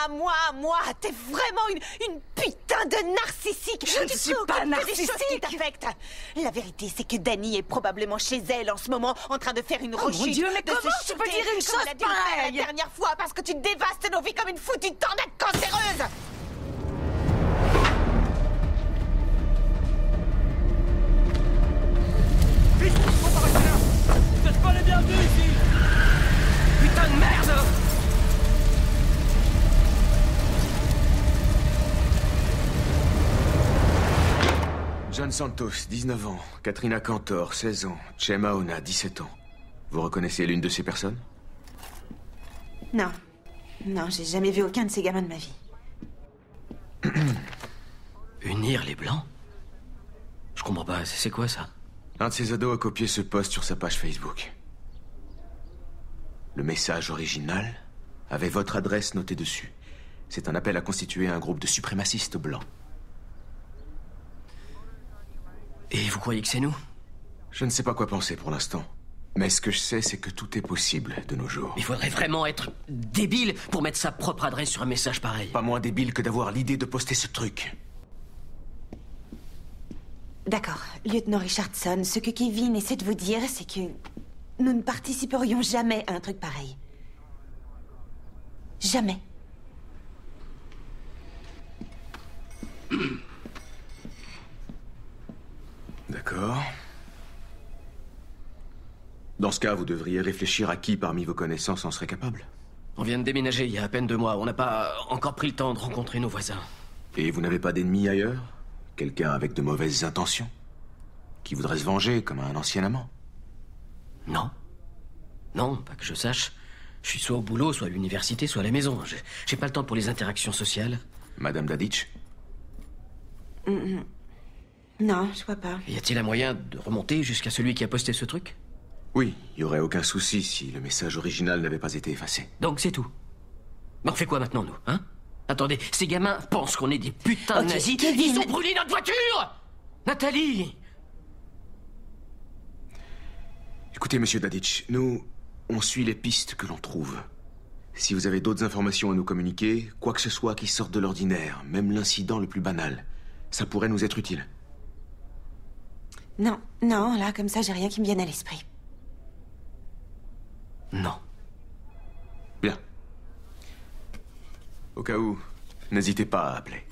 T'es vraiment une putain de narcissique. Je ne suis pas narcissique. Qui t'affectent. La vérité, c'est que Dani est probablement chez elle en ce moment, en train de faire une rechute. Mon Dieu, mais de comment se tu peux shooter dire une comme chose elle a dû le faire pareille? la dernière fois, parce que tu dévastes nos vies comme une foutue tornade cancéreuse. Vous êtes pas les bienvenus ici! Putain de merde! John Santos, 19 ans. Katrina Cantor, 16 ans. Chema Ona, 17 ans. Vous reconnaissez l'une de ces personnes? Non, j'ai jamais vu aucun de ces gamins de ma vie. Unir les Blancs? Je comprends pas, c'est quoi ça? Un de ces ados a copié ce post sur sa page Facebook. Le message original avait votre adresse notée dessus. C'est un appel à constituer un groupe de suprémacistes blancs. Et vous croyez que c'est nous? Je ne sais pas quoi penser pour l'instant. Mais ce que je sais, c'est que tout est possible de nos jours. Il faudrait vraiment être débile pour mettre sa propre adresse sur un message pareil. Pas moins débile que d'avoir l'idée de poster ce truc. D'accord, lieutenant Richardson, ce que Kevin essaie de vous dire, c'est que nous ne participerions jamais à un truc pareil. Jamais. D'accord. Dans ce cas, vous devriez réfléchir à qui parmi vos connaissances en serait capable. On vient de déménager il y a à peine 2 mois. On n'a pas encore pris le temps de rencontrer nos voisins. Et vous n'avez pas d'ennemis ailleurs? Quelqu'un avec de mauvaises intentions? Qui voudrait se venger comme un ancien amant? Non. Non, pas que je sache. Je suis soit au boulot, soit à l'université, soit à la maison. J'ai pas le temps pour les interactions sociales. Madame Daditch? Non, je vois pas. Y a-t-il un moyen de remonter jusqu'à celui qui a posté ce truc? Oui, il y aurait aucun souci si le message original n'avait pas été effacé. Donc c'est tout. Mais on fait quoi maintenant, nous, hein? Attendez, ces gamins pensent qu'on est des putains de nazis. Ils ont brûlé notre voiture! Nathalie! Écoutez, monsieur Daditch, nous, on suit les pistes que l'on trouve. Si vous avez d'autres informations à nous communiquer, quoi que ce soit qui sorte de l'ordinaire, même l'incident le plus banal, ça pourrait nous être utile. Non, non, là, comme ça, j'ai rien qui me vienne à l'esprit. Non. Bien. Au cas où, n'hésitez pas à appeler.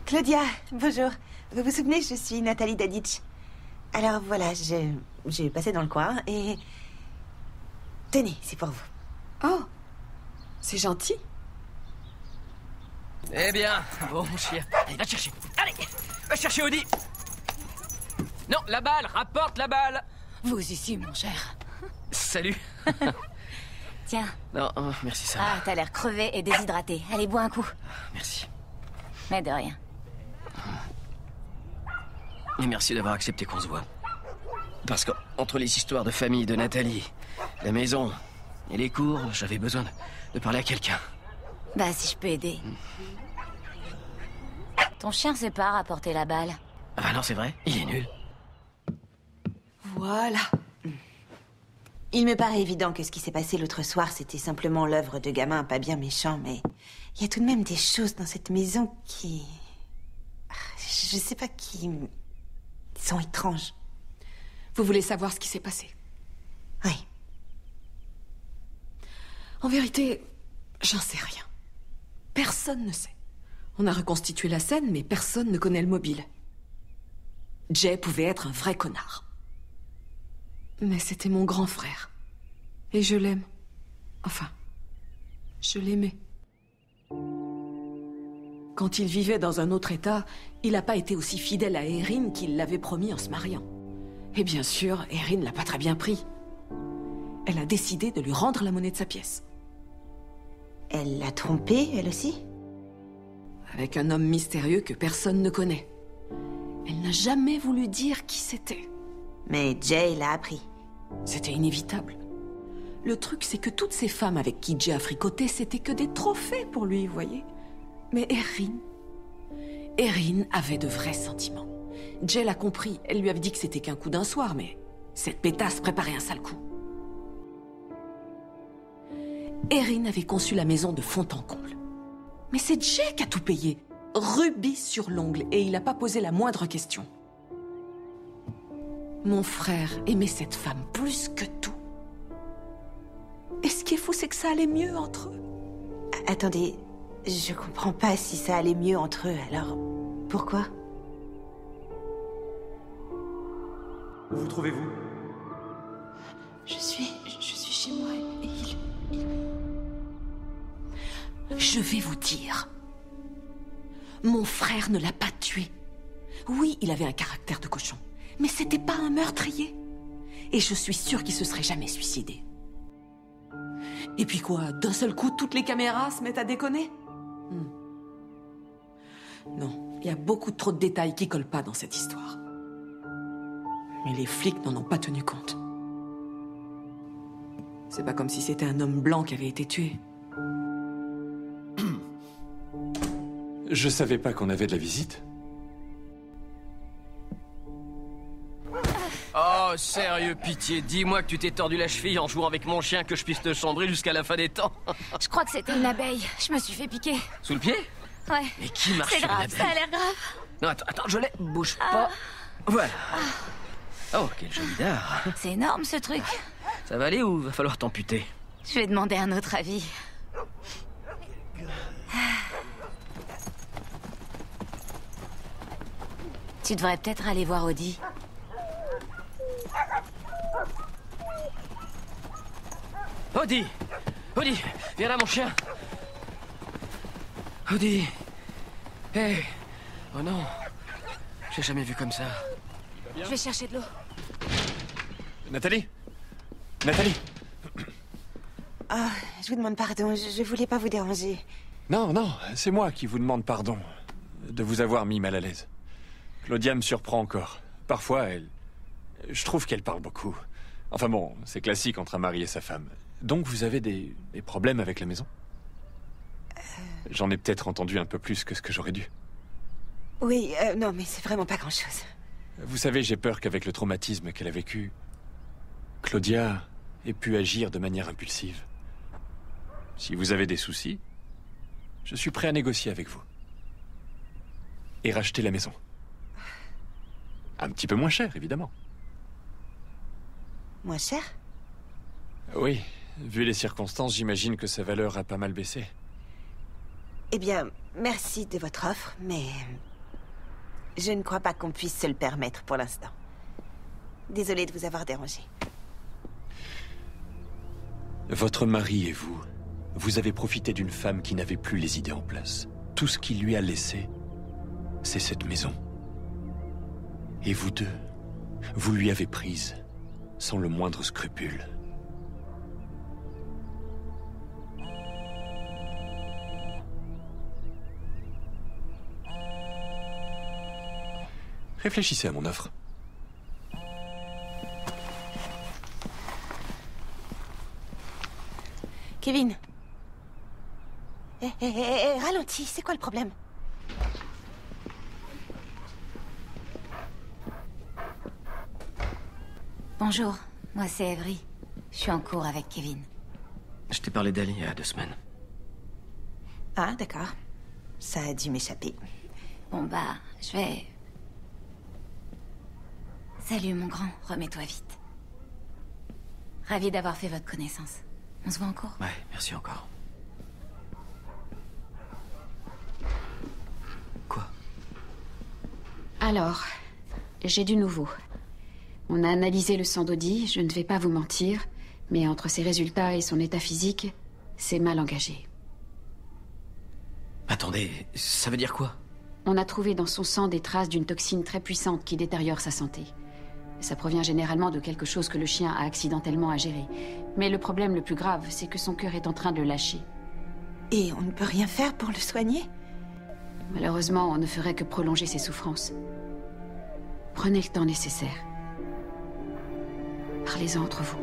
Claudia, bonjour. Vous vous souvenez, je suis Nathalie Daditch. Alors voilà, j'ai passé dans le coin et... Tenez, c'est pour vous. Oh, c'est gentil. Eh bien, bon chien. Allez, va chercher. Allez, va chercher Audi. Non, la balle, rapporte la balle. Vous ici, mon cher. Salut. Tiens. Non, oh, merci, ça. Ah, t'as l'air crevé et déshydraté. Allez, bois un coup. Merci. Mais de rien. Et merci d'avoir accepté qu'on se voit. Parce qu'entre les histoires de famille de Nathalie, la maison et les cours, j'avais besoin de parler à quelqu'un. Bah, si je peux aider. Ton chien sait pas rapporter la balle. Ah non, c'est vrai, il est nul. Voilà. Il me paraît évident que ce qui s'est passé l'autre soir, c'était simplement l'œuvre de gamins pas bien méchants, mais il y a tout de même des choses dans cette maison qui... Je sais pas, qui... sont étranges. Vous voulez savoir ce qui s'est passé? Oui. En vérité, j'en sais rien. Personne ne sait. On a reconstitué la scène, mais personne ne connaît le mobile. Jay pouvait être un vrai connard. Mais c'était mon grand frère. Et je l'aime. Enfin, je l'aimais. Quand il vivait dans un autre état, il n'a pas été aussi fidèle à Erin qu'il l'avait promis en se mariant. Et bien sûr, Erin l'a pas très bien pris. Elle a décidé de lui rendre la monnaie de sa pièce. Elle l'a trompé, elle aussi? Avec un homme mystérieux que personne ne connaît. Elle n'a jamais voulu dire qui c'était. Mais Jay l'a appris. C'était inévitable. Le truc, c'est que toutes ces femmes avec qui Jay a fricoté, c'était que des trophées pour lui, vous voyez. Mais Erin avait de vrais sentiments. Jay l'a compris. Elle lui avait dit que c'était qu'un coup d'un soir, mais cette pétasse préparait un sale coup. Erin avait conçu la maison de fond en comble. Mais c'est Jay qui a tout payé, rubis sur l'ongle, et il n'a pas posé la moindre question. Mon frère aimait cette femme plus que tout. Et ce qui est fou, c'est que ça allait mieux entre eux. Attendez, je comprends pas si ça allait mieux entre eux, alors pourquoi? Où vous trouvez-vous? Je suis chez moi et Je vais vous dire. Mon frère ne l'a pas tué. Oui, il avait un caractère de cochon, mais c'était pas un meurtrier. Et je suis sûre qu'il se serait jamais suicidé. Et puis quoi, d'un seul coup, toutes les caméras se mettent à déconner? Non, il y a beaucoup trop de détails qui collent pas dans cette histoire. Mais les flics n'en ont pas tenu compte. C'est pas comme si c'était un homme blanc qui avait été tué. Je savais pas qu'on avait de la visite. Oh, sérieux, pitié, dis-moi que tu t'es tordu la cheville en jouant avec mon chien, que je puisse te chambrer jusqu'à la fin des temps. Je crois que c'était une abeille. Je me suis fait piquer. Sous le pied? Ouais. Mais qui marche C'est sur une grave, abeille? ça a l'air grave. Non, attends, je l'ai. Bouge pas. Voilà. Oh, quel joli dard. C'est énorme, ce truc. Ça va aller ou va falloir t'amputer? Je vais demander un autre avis. Tu devrais peut-être aller voir Audi. Audi! Audi! Viens là, mon chien! Audi! Hé! Oh non! J'ai jamais vu comme ça. Je vais chercher de l'eau. Nathalie? Nathalie? Ah, je vous demande pardon, je voulais pas vous déranger. Non, non, c'est moi qui vous demande pardon de vous avoir mis mal à l'aise. Claudia me surprend encore. Parfois, je trouve qu'elle parle beaucoup. Enfin bon, c'est classique entre un mari et sa femme. Donc vous avez des problèmes avec la maison? J'en ai peut-être entendu un peu plus que ce que j'aurais dû. Oui, non, mais c'est vraiment pas grand-chose. Vous savez, j'ai peur qu'avec le traumatisme qu'elle a vécu, Claudia ait pu agir de manière impulsive. Si vous avez des soucis, je suis prêt à négocier avec vous. Et racheter la maison. Un petit peu moins cher, évidemment. Moins cher? Oui, vu les circonstances, j'imagine que sa valeur a pas mal baissé. Eh bien, merci de votre offre, mais... je ne crois pas qu'on puisse se le permettre pour l'instant. Désolée de vous avoir dérangé. Votre mari et vous, vous avez profité d'une femme qui n'avait plus les idées en place. Tout ce qu'il lui a laissé, c'est cette maison. Et vous deux, vous lui avez prise, sans le moindre scrupule. Réfléchissez à mon offre. Kevin. Ralentis, c'est quoi le problème? Bonjour, moi c'est Avery. Je suis en cours avec Kevin. Je t'ai parlé d'elle il y a 2 semaines. Ah, d'accord. Ça a dû m'échapper. Bon bah, je vais... Salut mon grand, remets-toi vite. Ravi d'avoir fait votre connaissance. On se voit en cours? Ouais, merci encore. Quoi? Alors, j'ai du nouveau. On a analysé le sang d'Audi, je ne vais pas vous mentir, mais entre ses résultats et son état physique, c'est mal engagé. Attendez, ça veut dire quoi? On a trouvé dans son sang des traces d'une toxine très puissante qui détériore sa santé. Ça provient généralement de quelque chose que le chien a accidentellement ingéré. Mais le problème le plus grave, c'est que son cœur est en train de le lâcher. Et on ne peut rien faire pour le soigner? Malheureusement, on ne ferait que prolonger ses souffrances. Prenez le temps nécessaire. Parlez-en entre vous.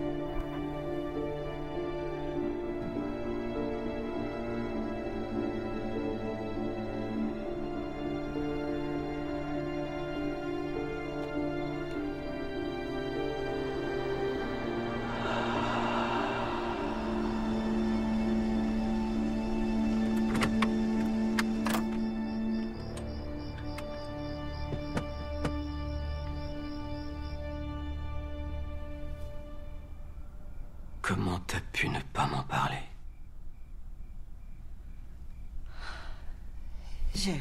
Comment t'as pu ne pas m'en parler? Je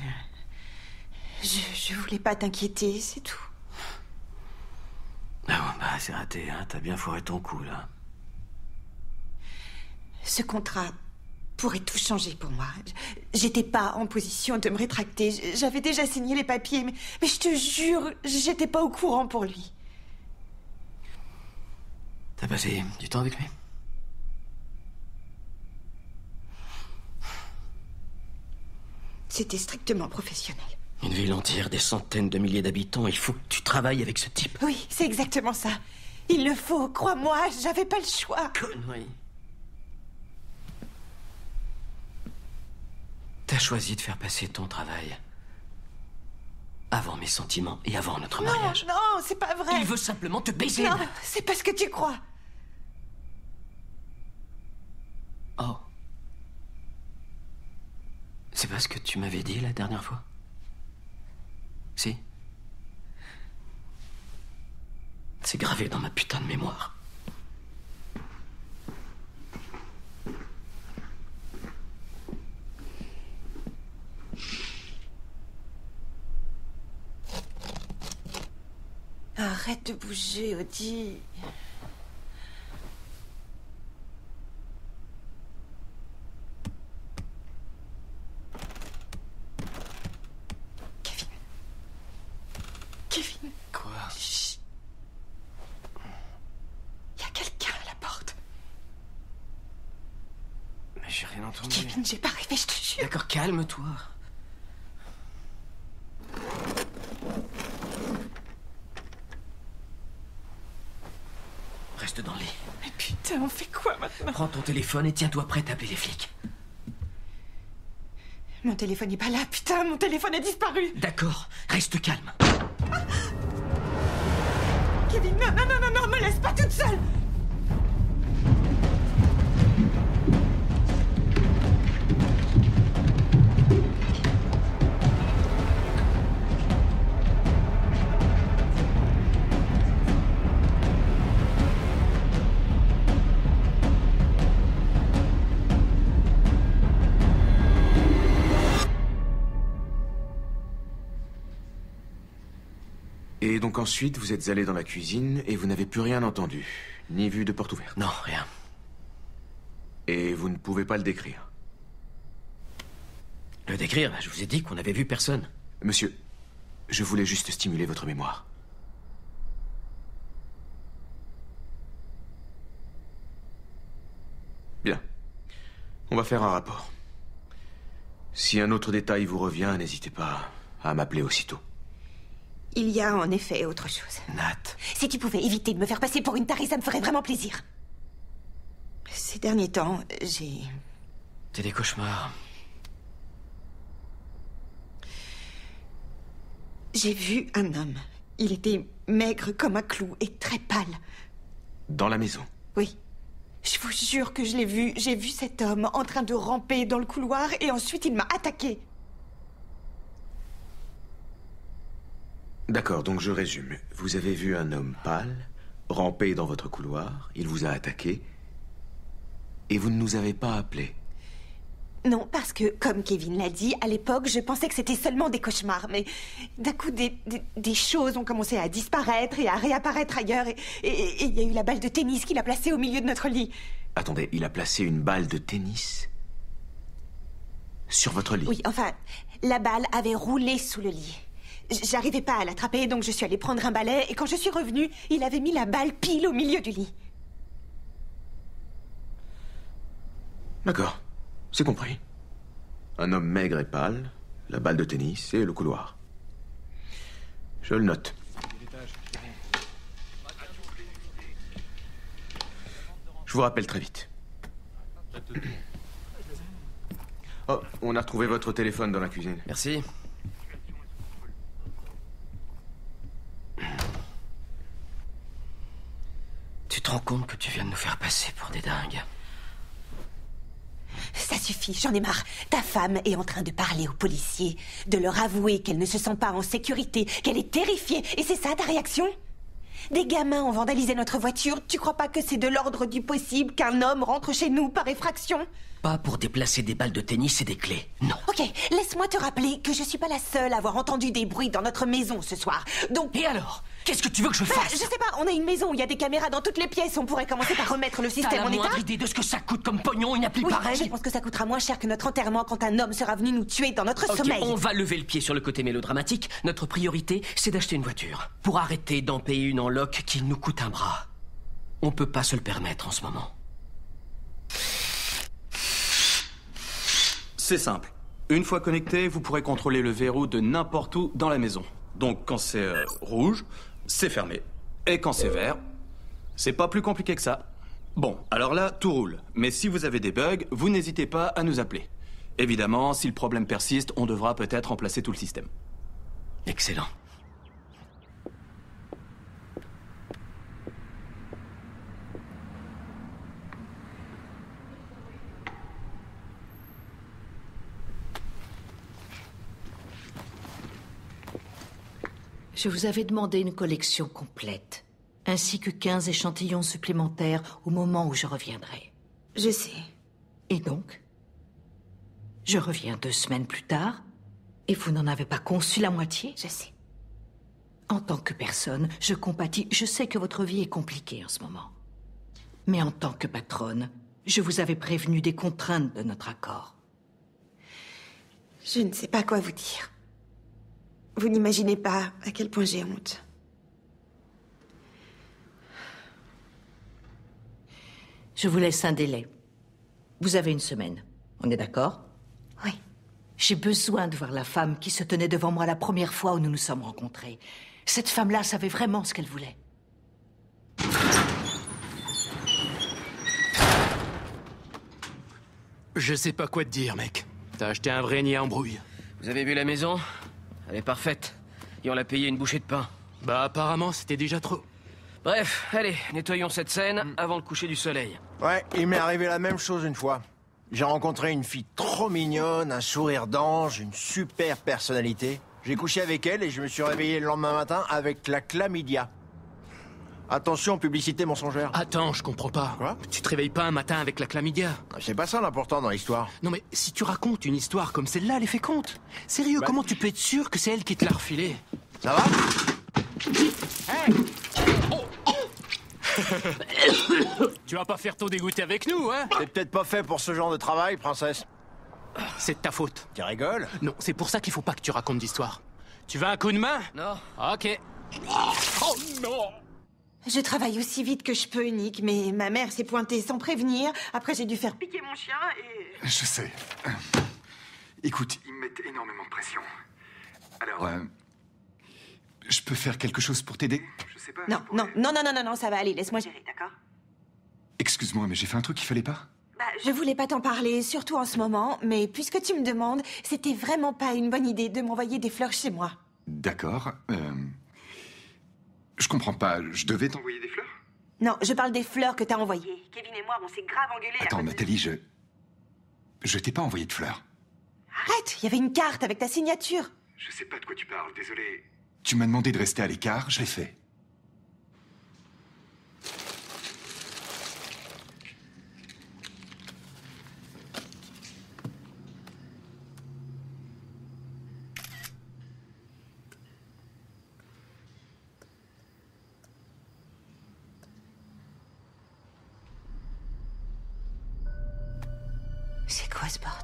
voulais pas t'inquiéter, c'est tout. Ah bon, bah c'est raté, hein. T'as bien foiré ton coup, là. Ce contrat pourrait tout changer pour moi. J'étais pas en position de me rétracter. J'avais déjà signé les papiers, mais je te jure, j'étais pas au courant pour lui. T'as passé du temps avec lui? C'était strictement professionnel. Une ville entière, des centaines de milliers d'habitants, il faut que tu travailles avec ce type. Oui, c'est exactement ça. Il le faut, crois-moi, j'avais pas le choix. Connerie. T'as choisi de faire passer ton travail avant mes sentiments et avant notre mariage. Non, c'est pas vrai. Il veut simplement te baiser. Non, c'est pas ce que tu crois. Oh. C'est pas ce que tu m'avais dit la dernière fois? Si? C'est gravé dans ma putain de mémoire. Arrête de bouger, Audi. Kevin. Quoi? Chut. Bien entendu. Kevin, j'ai pas rêvé, je te jure. D'accord, calme-toi. Reste dans le lit. Mais putain, on fait quoi maintenant? Prends ton téléphone et tiens-toi prête à appeler les flics. Mon téléphone n'est pas là, putain, mon téléphone a disparu. D'accord, reste calme. Kevin, non, non, non, non, non, me laisse pas toute seule. Et donc ensuite, vous êtes allé dans la cuisine et vous n'avez plus rien entendu, ni vu de porte ouverte. Non, rien. Et vous ne pouvez pas le décrire. Le décrire, je vous ai dit qu'on n'avait vu personne. Monsieur, je voulais juste stimuler votre mémoire. Bien. On va faire un rapport. Si un autre détail vous revient, n'hésitez pas à m'appeler aussitôt. Il y a en effet autre chose. Nat. Si tu pouvais éviter de me faire passer pour une tarée, ça me ferait vraiment plaisir. Ces derniers temps, j'ai... C'est des cauchemars. J'ai vu un homme. Il était maigre comme un clou et très pâle. Dans la maison? Oui. Je vous jure que je l'ai vu. J'ai vu cet homme en train de ramper dans le couloir et ensuite il m'a attaqué. D'accord, donc je résume. Vous avez vu un homme pâle, ramper dans votre couloir, il vous a attaqué, et vous ne nous avez pas appelés. Non, parce que, comme Kevin l'a dit, à l'époque, je pensais que c'était seulement des cauchemars, mais d'un coup, des choses ont commencé à disparaître et à réapparaître ailleurs, et il y a eu la balle de tennis qu'il a placée au milieu de notre lit. Attendez, il a placé une balle de tennis sur votre lit? Oui, enfin, la balle avait roulé sous le lit. J'arrivais pas à l'attraper, donc je suis allée prendre un balai, et quand je suis revenue, il avait mis la balle pile au milieu du lit. D'accord, c'est compris. Un homme maigre et pâle, la balle de tennis et le couloir. Je le note. Je vous rappelle très vite. Oh, on a retrouvé votre téléphone dans la cuisine. Merci. Tu te rends compte que tu viens de nous faire passer pour des dingues? Ça suffit, j'en ai marre. Ta femme est en train de parler aux policiers, de leur avouer qu'elle ne se sent pas en sécurité, qu'elle est terrifiée. Et c'est ça ta réaction? Des gamins ont vandalisé notre voiture. Tu crois pas que c'est de l'ordre du possible qu'un homme rentre chez nous par effraction? Pas pour déplacer des balles de tennis et des clés, non. Ok, laisse-moi te rappeler que je suis pas la seule à avoir entendu des bruits dans notre maison ce soir. Donc... Et alors? Qu'est-ce que tu veux que je fasse? Je sais pas, on a une maison où il y a des caméras dans toutes les pièces. On pourrait commencer par remettre le système en état. T'as la moindre idée de ce que ça coûte comme pognon, une appli pareille? Je pense que ça coûtera moins cher que notre enterrement quand un homme sera venu nous tuer dans notre sommeil. On va lever le pied sur le côté mélodramatique. Notre priorité, c'est d'acheter une voiture. Pour arrêter d'en payer une en loc qui nous coûte un bras. On peut pas se le permettre en ce moment. C'est simple. Une fois connecté, vous pourrez contrôler le verrou de n'importe où dans la maison. Donc quand c'est rouge, c'est fermé. Et quand c'est vert, c'est pas plus compliqué que ça. Bon, alors là, tout roule. Mais si vous avez des bugs, vous n'hésitez pas à nous appeler. Évidemment, si le problème persiste, on devra peut-être remplacer tout le système. Excellent. Je vous avais demandé une collection complète, ainsi que 15 échantillons supplémentaires au moment où je reviendrai. Je sais. Et donc? Je reviens 2 semaines plus tard, et vous n'en avez pas conçu la moitié? Je sais. En tant que personne, je compatis. Je sais que votre vie est compliquée en ce moment. Mais en tant que patronne, je vous avais prévenu des contraintes de notre accord. Je ne sais pas quoi vous dire. Vous n'imaginez pas à quel point j'ai honte. Je vous laisse un délai. Vous avez 1 semaine. On est d'accord? Oui. J'ai besoin de voir la femme qui se tenait devant moi la première fois où nous nous sommes rencontrés. Cette femme-là savait vraiment ce qu'elle voulait. Je sais pas quoi te dire, mec. T'as acheté un vrai nid à embrouille. Vous avez vu la maison? Elle est parfaite. Et on l'a payé une bouchée de pain. Bah apparemment, c'était déjà trop. Bref, allez, nettoyons cette scène avant le coucher du soleil. Ouais, il m'est arrivé la même chose une fois. J'ai rencontré une fille trop mignonne, un sourire d'ange, une super personnalité. J'ai couché avec elle et je me suis réveillé le lendemain matin avec la chlamydia. Attention, publicité mensongère. Attends, je comprends pas. Quoi? Tu te réveilles pas un matin avec la chlamydia. C'est pas ça l'important dans l'histoire. Non mais si tu racontes une histoire comme celle-là, elle est fait compte. Sérieux, comment tu peux être sûr que c'est elle qui te l'a refilé? Ça va? Hey! Tu vas pas faire ton dégoûté avec nous, hein? T'es peut-être pas fait pour ce genre de travail, princesse. C'est de ta faute. Tu rigoles? Non, c'est pour ça qu'il faut pas que tu racontes d'histoire. Tu veux un coup de main? Non. Ok. Oh non! Je travaille aussi vite que je peux, Nick, mais ma mère s'est pointée sans prévenir. Après, j'ai dû faire piquer mon chien et... Je sais. Écoute, ils me mettent énormément de pression. Alors, je peux faire quelque chose pour t'aider? Je sais pas. Non, ça va aller, laisse-moi gérer, d'accord? Excuse-moi, mais j'ai fait un truc qu'il fallait pas? Bah, je voulais pas t'en parler, surtout en ce moment, mais puisque tu me demandes, c'était vraiment pas une bonne idée de m'envoyer des fleurs chez moi. D'accord. Je comprends pas. Je devais t'envoyer des fleurs? Non, je parle des fleurs que t'as envoyées. Kevin et moi, on s'est grave engueulés. Attends, Nathalie, je t'ai pas envoyé de fleurs. Arrête, il y avait une carte avec ta signature. Je sais pas de quoi tu parles, désolé. Tu m'as demandé de rester à l'écart, je l'ai fait. C'est quoi ce bordel?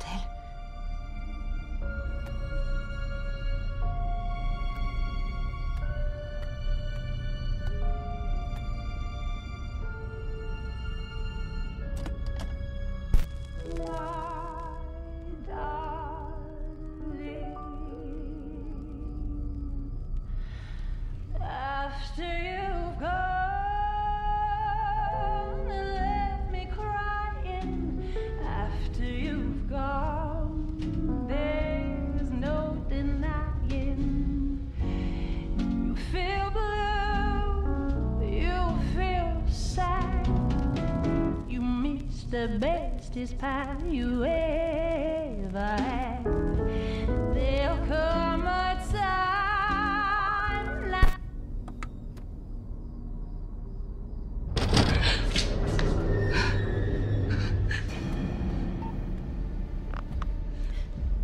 After you've gone and left me crying, after you've gone, there's no denying. You feel blue, you feel sad, you miss the bestest pie you ever had. There'll come a time like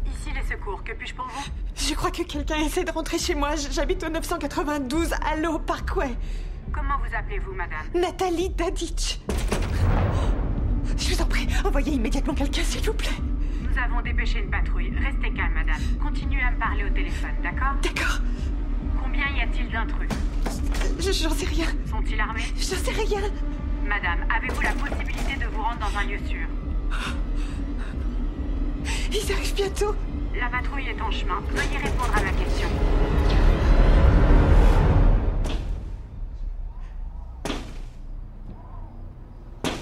Ici les secours, que puis-je pour vous? Je crois que quelqu'un essaie de rentrer chez moi. J'habite au 992 Allo Parkway. Comment vous appelez-vous, madame? Nathalie Daditch. Je vous en prie, envoyez immédiatement quelqu'un, s'il vous plaît. Nous avons dépêché une patrouille. Restez calme, madame. Continuez à me parler au téléphone, d'accord? D'accord. Combien y a-t-il d'intrus? J'en sais rien. Sont-ils armés? J'en sais rien. Madame, avez-vous la possibilité de vous rendre dans un lieu sûr? Ils arrivent bientôt. La patrouille est en chemin. Veuillez répondre à ma question.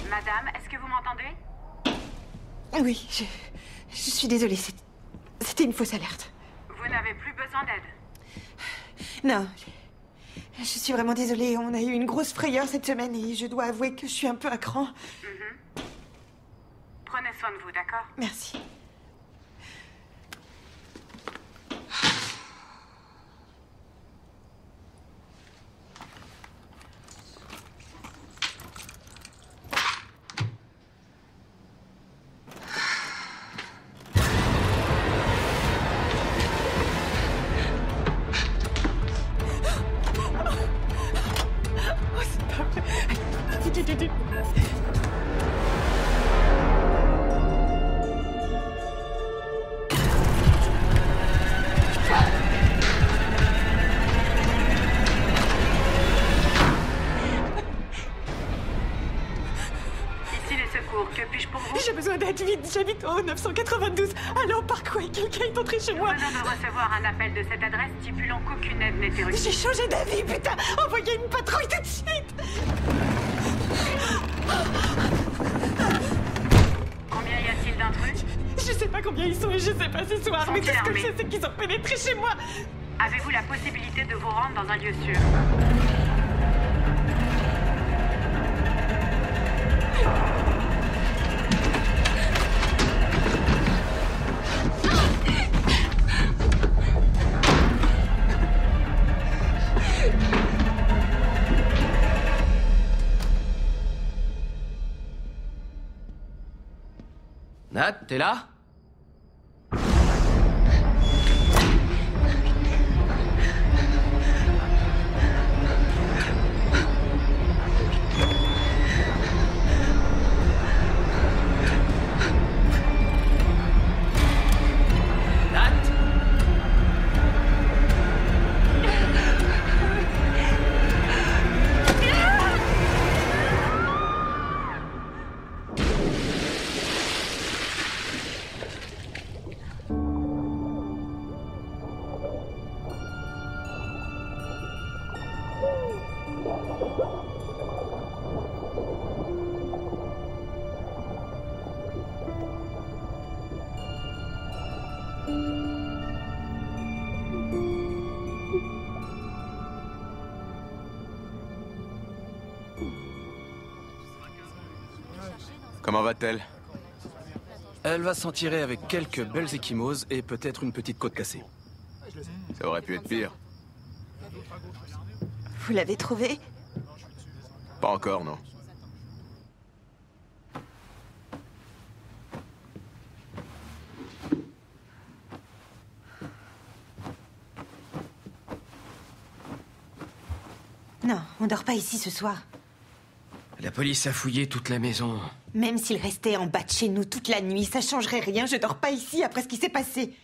Madame, est-ce que vous m'entendez? Oui, je suis désolée. C'était une fausse alerte. Vous n'avez plus besoin d'aide. Non. Je suis vraiment désolée. On a eu une grosse frayeur cette semaine et je dois avouer que je suis un peu à cran. Prenez soin de vous, d'accord? Merci. j'habite au 992. Alors, par quoi quelqu'un est entré chez moi? Nous venons de recevoir un appel de cette adresse stipulant qu'aucune aide n'est reçue. J'ai changé d'avis, putain! Envoyez une patrouille tout de suite! Combien y a-t-il d'intrus? Je sais pas combien ils sont et je sais pas ce soir, mais tout ce que je sais, c'est qu'ils ont pénétré chez moi! Avez-vous la possibilité de vous rendre dans un lieu sûr? Nat, t'es là? Comment va-t-elle? Elle va s'en tirer avec quelques belles ecchymoses et peut-être une petite côte cassée. Ça aurait pu être pire. Vous l'avez trouvé? Pas encore, non. Non, on dort pas ici ce soir. La police a fouillé toute la maison. Même s'il restait en bas de chez nous toute la nuit, ça changerait rien. Je dors pas ici après ce qui s'est passé.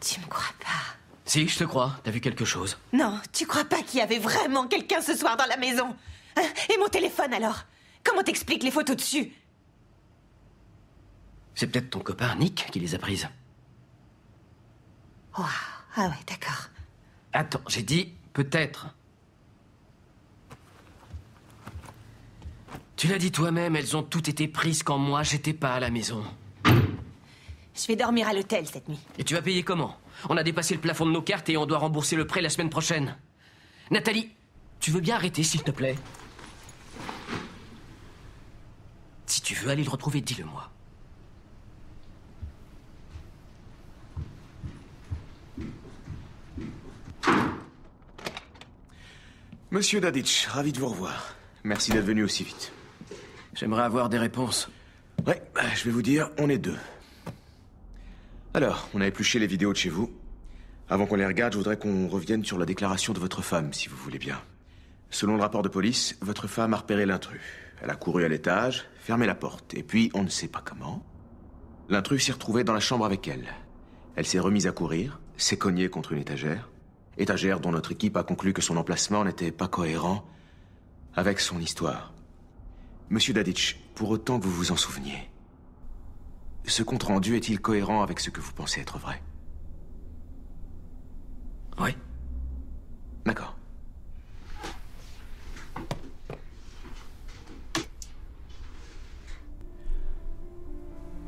Tu me crois pas? Si, je te crois. T'as vu quelque chose? Non, tu crois pas qu'il y avait vraiment quelqu'un ce soir dans la maison? Hein? Et mon téléphone alors? Comment t'expliques les photos dessus? C'est peut-être ton copain Nick qui les a prises. Waouh. Ah ouais, d'accord. Attends, j'ai dit peut-être. Tu l'as dit toi-même, elles ont toutes été prises quand moi j'étais pas à la maison. Je vais dormir à l'hôtel cette nuit. Et tu vas payer comment? On a dépassé le plafond de nos cartes et on doit rembourser le prêt la semaine prochaine. Nathalie, tu veux bien arrêter s'il te plaît? Si tu veux aller le retrouver, dis-le-moi. Monsieur Daditch, ravi de vous revoir. Merci d'être venu aussi vite. J'aimerais avoir des réponses. Ouais, je vais vous dire, on est deux. Alors, on a épluché les vidéos de chez vous. Avant qu'on les regarde, je voudrais qu'on revienne sur la déclaration de votre femme, si vous voulez bien. Selon le rapport de police, votre femme a repéré l'intrus. Elle a couru à l'étage, fermé la porte, et puis, on ne sait pas comment, l'intrus s'est retrouvé dans la chambre avec elle. Elle s'est remise à courir, s'est cognée contre une étagère dont notre équipe a conclu que son emplacement n'était pas cohérent avec son histoire. Monsieur Daditch, pour autant que vous vous en souveniez, ce compte-rendu est-il cohérent avec ce que vous pensez être vrai? Oui. D'accord.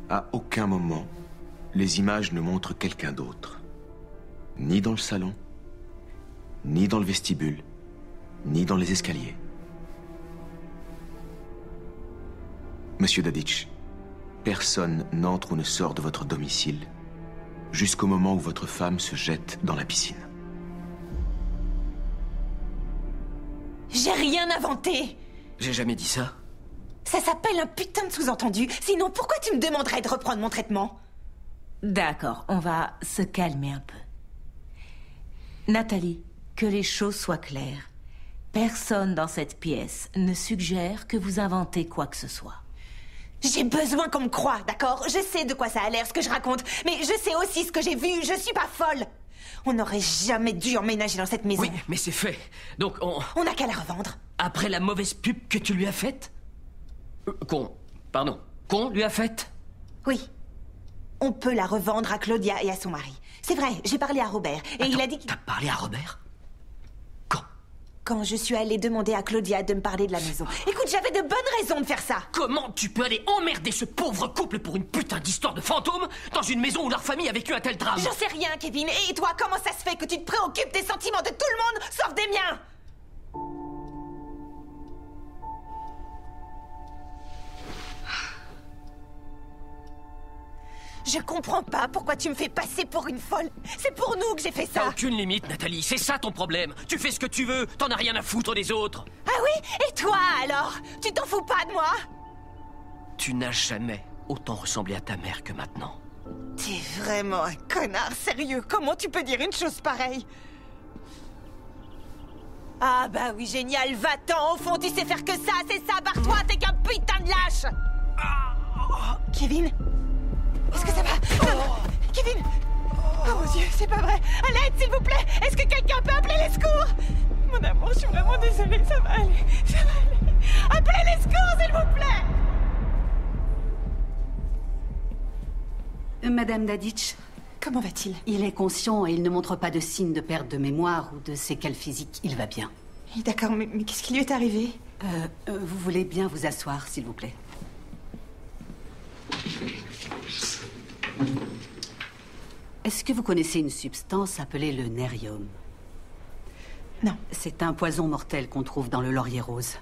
À aucun moment, les images ne montrent quelqu'un d'autre. Ni dans le salon, ni dans le vestibule, ni dans les escaliers. Monsieur Daditch, personne n'entre ou ne sort de votre domicile jusqu'au moment où votre femme se jette dans la piscine. J'ai rien inventé! J'ai jamais dit ça. Ça s'appelle un putain de sous-entendu. Sinon, pourquoi tu me demanderais de reprendre mon traitement? D'accord, on va se calmer un peu. Nathalie, que les choses soient claires. Personne dans cette pièce ne suggère que vous inventez quoi que ce soit. J'ai besoin qu'on me croie, d'accord? Je sais de quoi ça a l'air, ce que je raconte, mais je sais aussi ce que j'ai vu, je suis pas folle. On n'aurait jamais dû emménager dans cette maison. Oui, mais c'est fait. Donc On n'a qu'à la revendre. Après la mauvaise pub que tu lui as faite Qu'on lui a faite? Oui. On peut la revendre à Claudia et à son mari. C'est vrai, j'ai parlé à Robert et il a dit que... T'as parlé à Robert? Quand je suis allée demander à Claudia de me parler de la maison. Écoute, j'avais de bonnes raisons de faire ça. Comment tu peux aller emmerder ce pauvre couple pour une putain d'histoire de fantôme dans une maison où leur famille a vécu un tel drame? J'en sais rien, Kevin. Et toi, comment ça se fait que tu te préoccupes des sentiments de tout le monde, sauf des miens? Je comprends pas pourquoi tu me fais passer pour une folle. C'est pour nous que j'ai fait ça. T'as aucune limite, Nathalie. C'est ça ton problème. Tu fais ce que tu veux. T'en as rien à foutre des autres. Ah oui? Et toi, alors? Tu t'en fous pas de moi? Tu n'as jamais autant ressemblé à ta mère que maintenant. T'es vraiment un connard, sérieux. Comment tu peux dire une chose pareille? Ah bah oui, génial. Va-t'en. Au fond, tu sais faire que ça. C'est ça, barre-toi. T'es qu'un putain de lâche. Kevin? Est-ce que ça va? Kevin! Oh mon Dieu, c'est pas vrai! À l'aide, s'il vous plaît! Est-ce que quelqu'un peut appeler les secours? Mon amour, je suis vraiment désolée, ça va aller. Ça va aller. Appelez les secours, s'il vous plaît! Madame Daditch. Comment va-t-il? Il est conscient et il ne montre pas de signes de perte de mémoire ou de séquelles physiques. Il va bien. D'accord, mais qu'est-ce qui lui est arrivé? Vous voulez bien vous asseoir, s'il vous plaît. Est-ce que vous connaissez une substance appelée le nérium? Non. C'est un poison mortel qu'on trouve dans le laurier rose.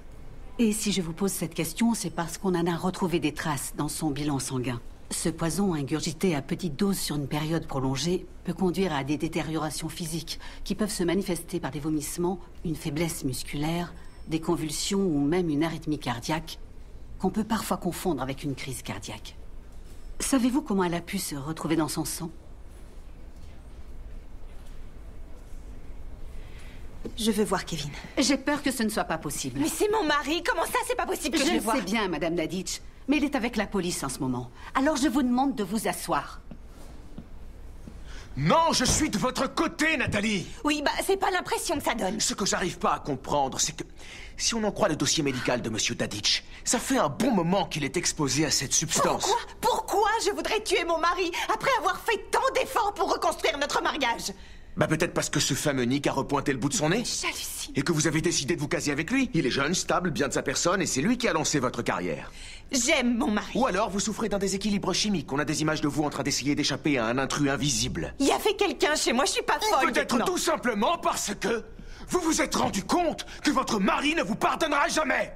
Et si je vous pose cette question, c'est parce qu'on en a retrouvé des traces dans son bilan sanguin. Ce poison, ingurgité à petite dose sur une période prolongée, peut conduire à des détériorations physiques qui peuvent se manifester par des vomissements, une faiblesse musculaire, des convulsions ou même une arythmie cardiaque, qu'on peut parfois confondre avec une crise cardiaque. Savez-vous comment elle a pu se retrouver dans son sang? Je veux voir Kevin. J'ai peur que ce ne soit pas possible. Mais c'est mon mari, comment ça c'est pas possible que je le le voie? sais bien, Madame Daditch, mais il est avec la police en ce moment. Alors je vous demande de vous asseoir. Non, je suis de votre côté, Nathalie. Oui, bah c'est pas l'impression que ça donne. Ce que j'arrive pas à comprendre, c'est que si on en croit le dossier médical de Monsieur Daditch, ça fait un bon moment qu'il est exposé à cette substance. Pourquoi je voudrais tuer mon mari après avoir fait tant d'efforts pour reconstruire notre mariage? Bah peut-être parce que ce fameux Nick a repointé le bout de son nez. J'hallucine. Et que vous avez décidé de vous caser avec lui. Il est jeune, stable, bien de sa personne, et c'est lui qui a lancé votre carrière. J'aime mon mari. Ou alors vous souffrez d'un déséquilibre chimique. On a des images de vous en train d'essayer d'échapper à un intrus invisible. Il y avait quelqu'un chez moi, je suis pas folle. Peut-être maintenant. tout simplement parce que vous vous êtes rendu compte que votre mari ne vous pardonnera jamais.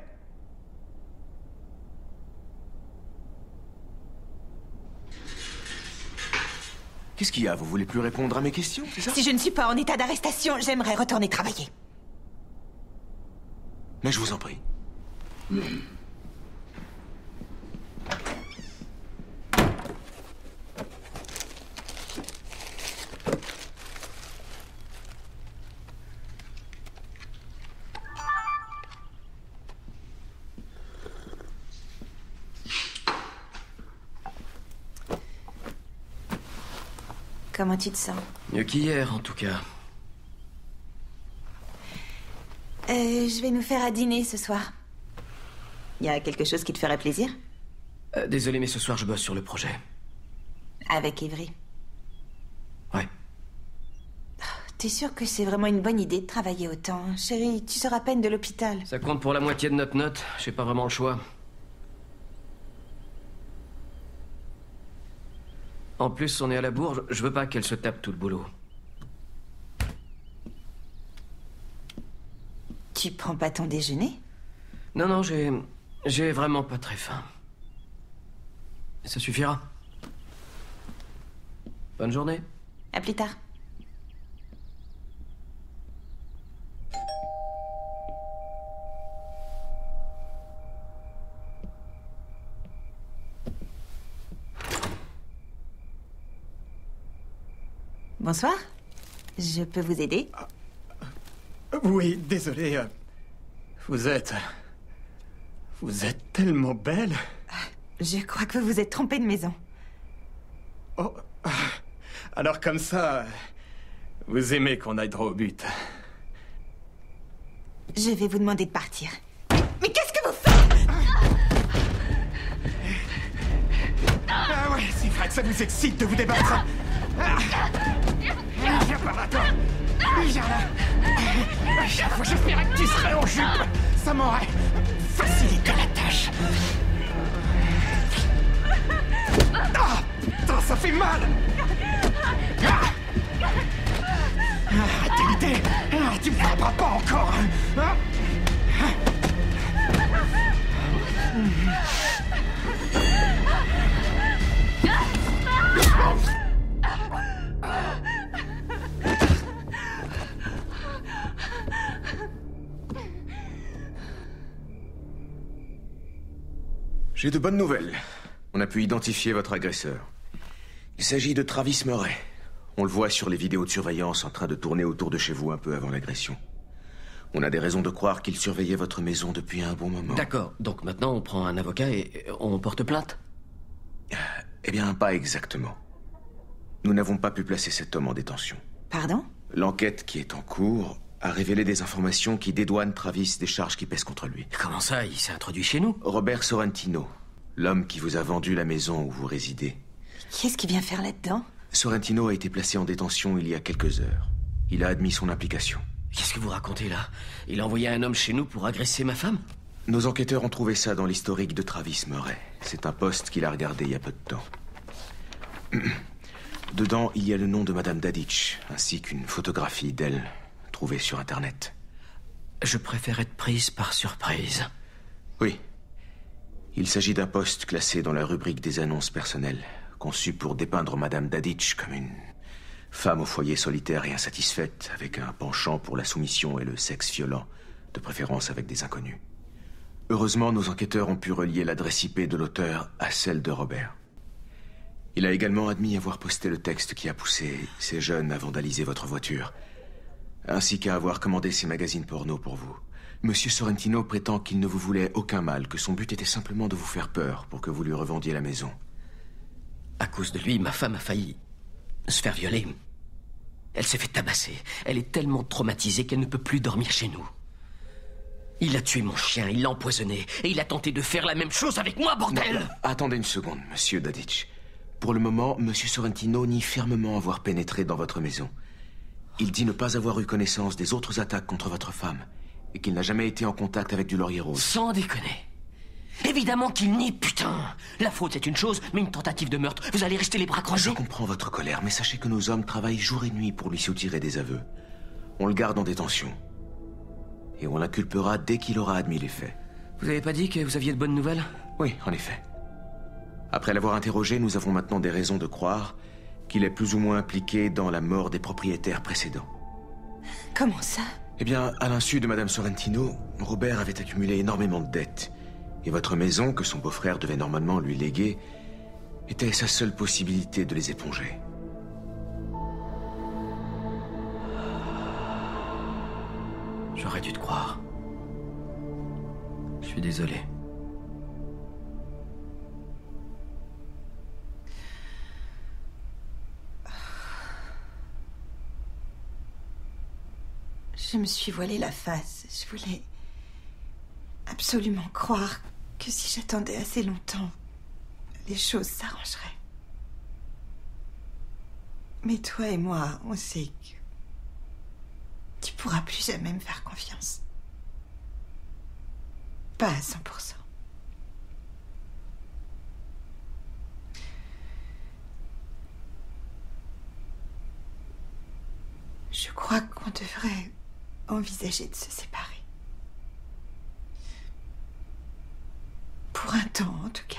Qu'est-ce qu'il y a? Vous voulez plus répondre à mes questions, c'est ça? Si je ne suis pas en état d'arrestation, j'aimerais retourner travailler. Mais je vous en prie. Comment tu te sens? Mieux qu'hier, en tout cas. Je vais nous faire à dîner ce soir. Il y a quelque chose qui te ferait plaisir? Désolé, mais ce soir, je bosse sur le projet. Avec Ivry. Ouais. T'es sûr que c'est vraiment une bonne idée de travailler autant? Chérie, tu sors à peine de l'hôpital. Ça compte pour la moitié de notre note. J'ai pas vraiment le choix. En plus, on est à la bourre. Je veux pas qu'elle se tape tout le boulot. Tu prends pas ton déjeuner? Non, non, j'ai vraiment pas très faim. Ça suffira. Bonne journée. À plus tard. Bonsoir. Je peux vous aider? Oui, désolé. Vous êtes tellement belle. Je crois que vous vous êtes trompé de maison. Oh. Alors comme ça, Vous aimez qu'on aille droit au but. Je vais vous demander de partir. Mais qu'est-ce que vous faites? Ah ouais, c'est vrai que ça vous excite de vous débattre. Viens par là, toi. Viens là. Chaque fois, j'espérais que tu serais en jupe. Ça m'aurait facilité la tâche. Ah, putain, ça fait mal. T'es l'idée. Tu me frapperas pas encore. Hein? J'ai de bonnes nouvelles. On a pu identifier votre agresseur. Il s'agit de Travis Murray. On le voit sur les vidéos de surveillance en train de tourner autour de chez vous un peu avant l'agression. On a des raisons de croire qu'il surveillait votre maison depuis un bon moment. D'accord, donc maintenant on prend un avocat et on porte plainte? Eh bien, pas exactement. Nous n'avons pas pu placer cet homme en détention. Pardon? L'enquête qui est en cours a révélé des informations qui dédouanent Travis des charges qui pèsent contre lui. Comment ça, il s'est introduit chez nous? Robert Sorrentino, l'homme qui vous a vendu la maison où vous résidez. Qu'est-ce qu'il vient faire là-dedans? Sorrentino a été placé en détention il y a quelques heures. Il a admis son implication. Qu'est-ce que vous racontez là? Il a envoyé un homme chez nous pour agresser ma femme? Nos enquêteurs ont trouvé ça dans l'historique de Travis Murray. C'est un poste qu'il a regardé il y a peu de temps. Dedans, il y a le nom de Madame Daditch, ainsi qu'une photographie d'elle, trouvée sur Internet. Je préfère être prise par surprise. Oui. Il s'agit d'un poste classé dans la rubrique des annonces personnelles, conçu pour dépeindre Madame Daditch comme une femme au foyer solitaire et insatisfaite, avec un penchant pour la soumission et le sexe violent, de préférence avec des inconnus. Heureusement, nos enquêteurs ont pu relier l'adresse IP de l'auteur à celle de Robert. Il a également admis avoir posté le texte qui a poussé ces jeunes à vandaliser votre voiture, ainsi qu'à avoir commandé ces magazines porno pour vous. Monsieur Sorrentino prétend qu'il ne vous voulait aucun mal, que son but était simplement de vous faire peur pour que vous lui revendiez la maison. À cause de lui, ma femme a failli se faire violer. Elle s'est fait tabasser. Elle est tellement traumatisée qu'elle ne peut plus dormir chez nous. Il a tué mon chien, il l'a empoisonné, et il a tenté de faire la même chose avec moi, bordel! Non, attendez une seconde, monsieur Daditch. Pour le moment, monsieur Sorrentino nie fermement avoir pénétré dans votre maison. Il dit ne pas avoir eu connaissance des autres attaques contre votre femme, et qu'il n'a jamais été en contact avec du laurier rose. Sans déconner. Évidemment qu'il nie, putain! La faute, c'est une chose, mais une tentative de meurtre, vous allez rester les bras croisés? Je comprends votre colère, mais sachez que nos hommes travaillent jour et nuit pour lui soutirer des aveux. On le garde en détention. Et on l'inculpera dès qu'il aura admis les faits. Vous avez pas dit que vous aviez de bonnes nouvelles? Oui, en effet. Après l'avoir interrogé, nous avons maintenant des raisons de croire qu'il est plus ou moins impliqué dans la mort des propriétaires précédents. Comment ça? Eh bien, à l'insu de Madame Sorrentino, Robert avait accumulé énormément de dettes. Et votre maison, que son beau-frère devait normalement lui léguer, était sa seule possibilité de les éponger. J'aurais dû te croire. Je suis désolé. Je me suis voilé la face. Je voulais absolument croire que si j'attendais assez longtemps, les choses s'arrangeraient. Mais toi et moi, on sait que tu pourras plus jamais me faire confiance. Pas à 100%. Je crois qu'on devrait envisager de se séparer. Pour un temps, en tout cas.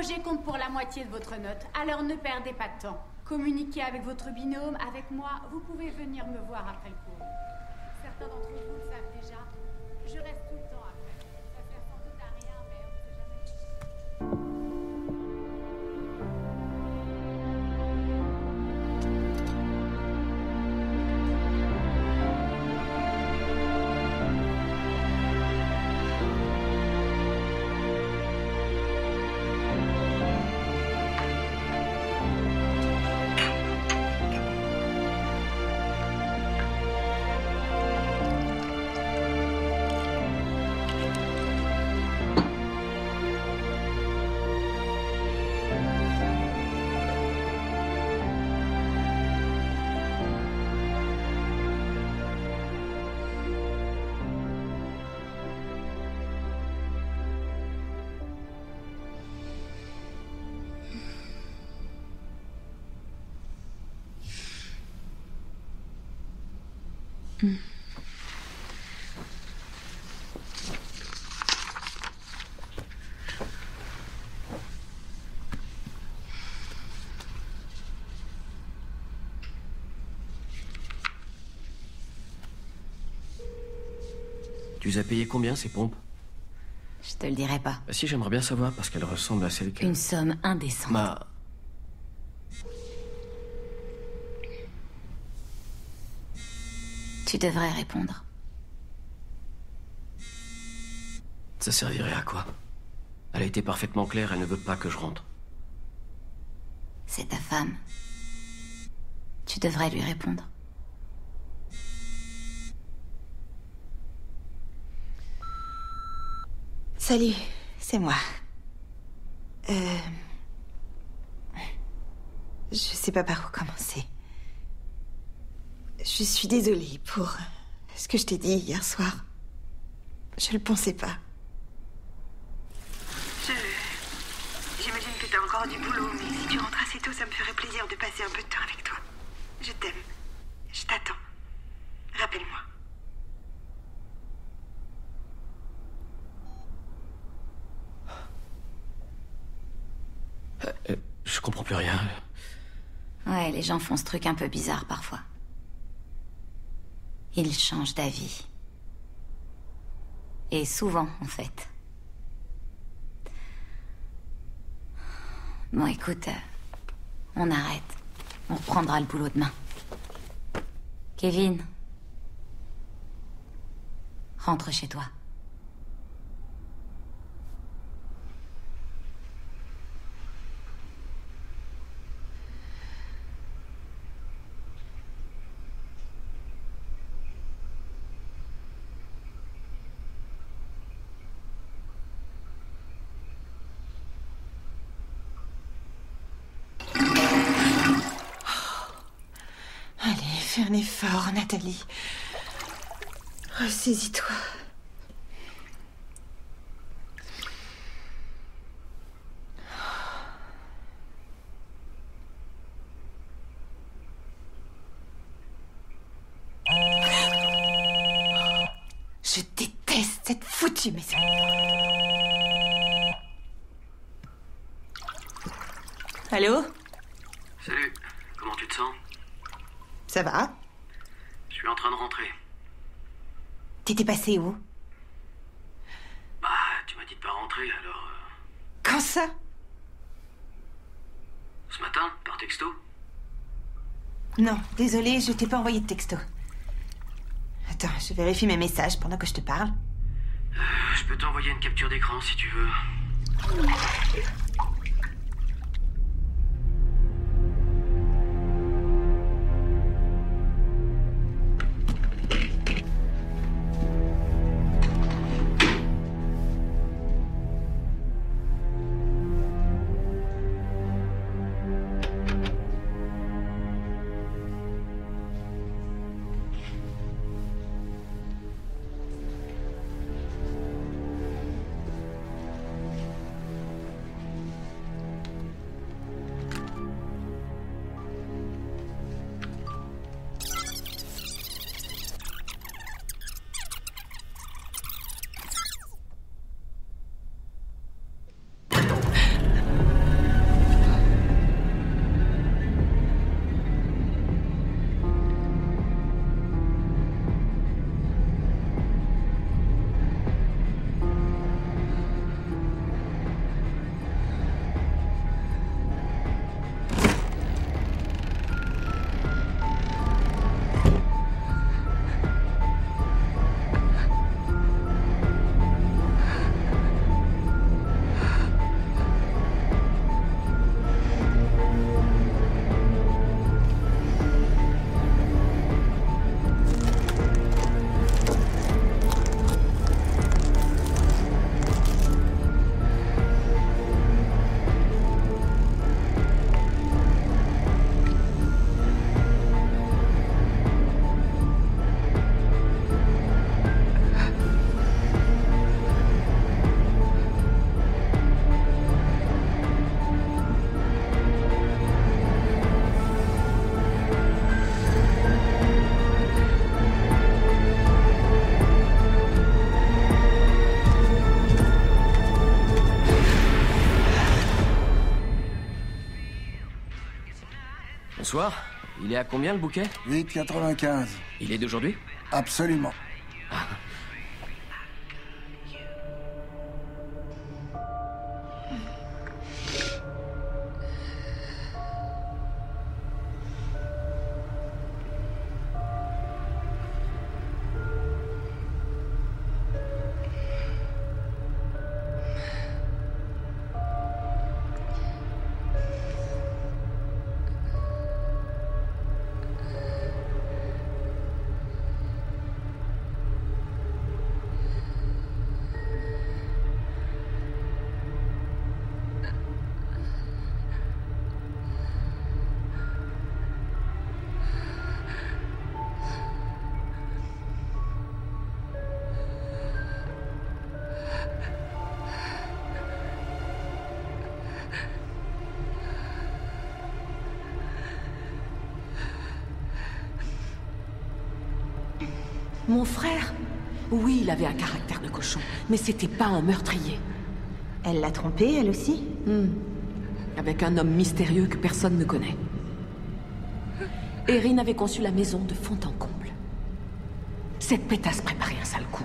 projet compte pour la moitié de votre note, alors ne perdez pas de temps. Communiquez avec votre binôme, avec moi, vous pouvez venir me voir après le cours. Certains d'entre vous le savent déjà, je reste tout le temps après. Ça sert sans doute à rien, mais on ne sait jamais. Tu les as payées combien, ces pompes? Je te le dirai pas. Bah si, j'aimerais bien savoir, parce qu'elles ressemblent à celles que... Une somme indécente. Tu devrais répondre. Ça servirait à quoi? Elle a été parfaitement claire, elle ne veut pas que je rentre. C'est ta femme. Tu devrais lui répondre. Salut, c'est moi. Je sais pas par où commencer. Je suis désolée pour ce que je t'ai dit hier soir. Je le pensais pas. J'imagine que t'as encore du boulot, mais si tu rentres assez tôt, ça me ferait plaisir de passer un peu de temps avec toi. Je t'aime. Je t'attends. Rappelle-moi. Je comprends plus rien. Ouais, les gens font ce truc un peu bizarre parfois. Ils changent d'avis. Et souvent, en fait. Bon, écoute, on arrête. On reprendra le boulot demain. Kevin, rentre chez toi. Fais un effort, Nathalie. Ressaisis-toi. Je déteste cette foutue maison. Allô? Salut, comment tu te sens? Ça va? Je suis en train de rentrer. T'étais passé où? Bah, tu m'as dit de pas rentrer, alors... Quand ça? Ce matin, par texto? Non, désolée, je t'ai pas envoyé de texto. Attends, je vérifie mes messages pendant que je te parle. Je peux t'envoyer une capture d'écran si tu veux. Bonsoir. Il est à combien le bouquet? 8,95. Il est d'aujourd'hui? Absolument. Mon frère? Oui, il avait un caractère de cochon, mais c'était pas un meurtrier. Elle l'a trompé, elle aussi? Avec un homme mystérieux que personne ne connaît. Erin avait conçu la maison de fond en comble. Cette pétasse préparait un sale coup.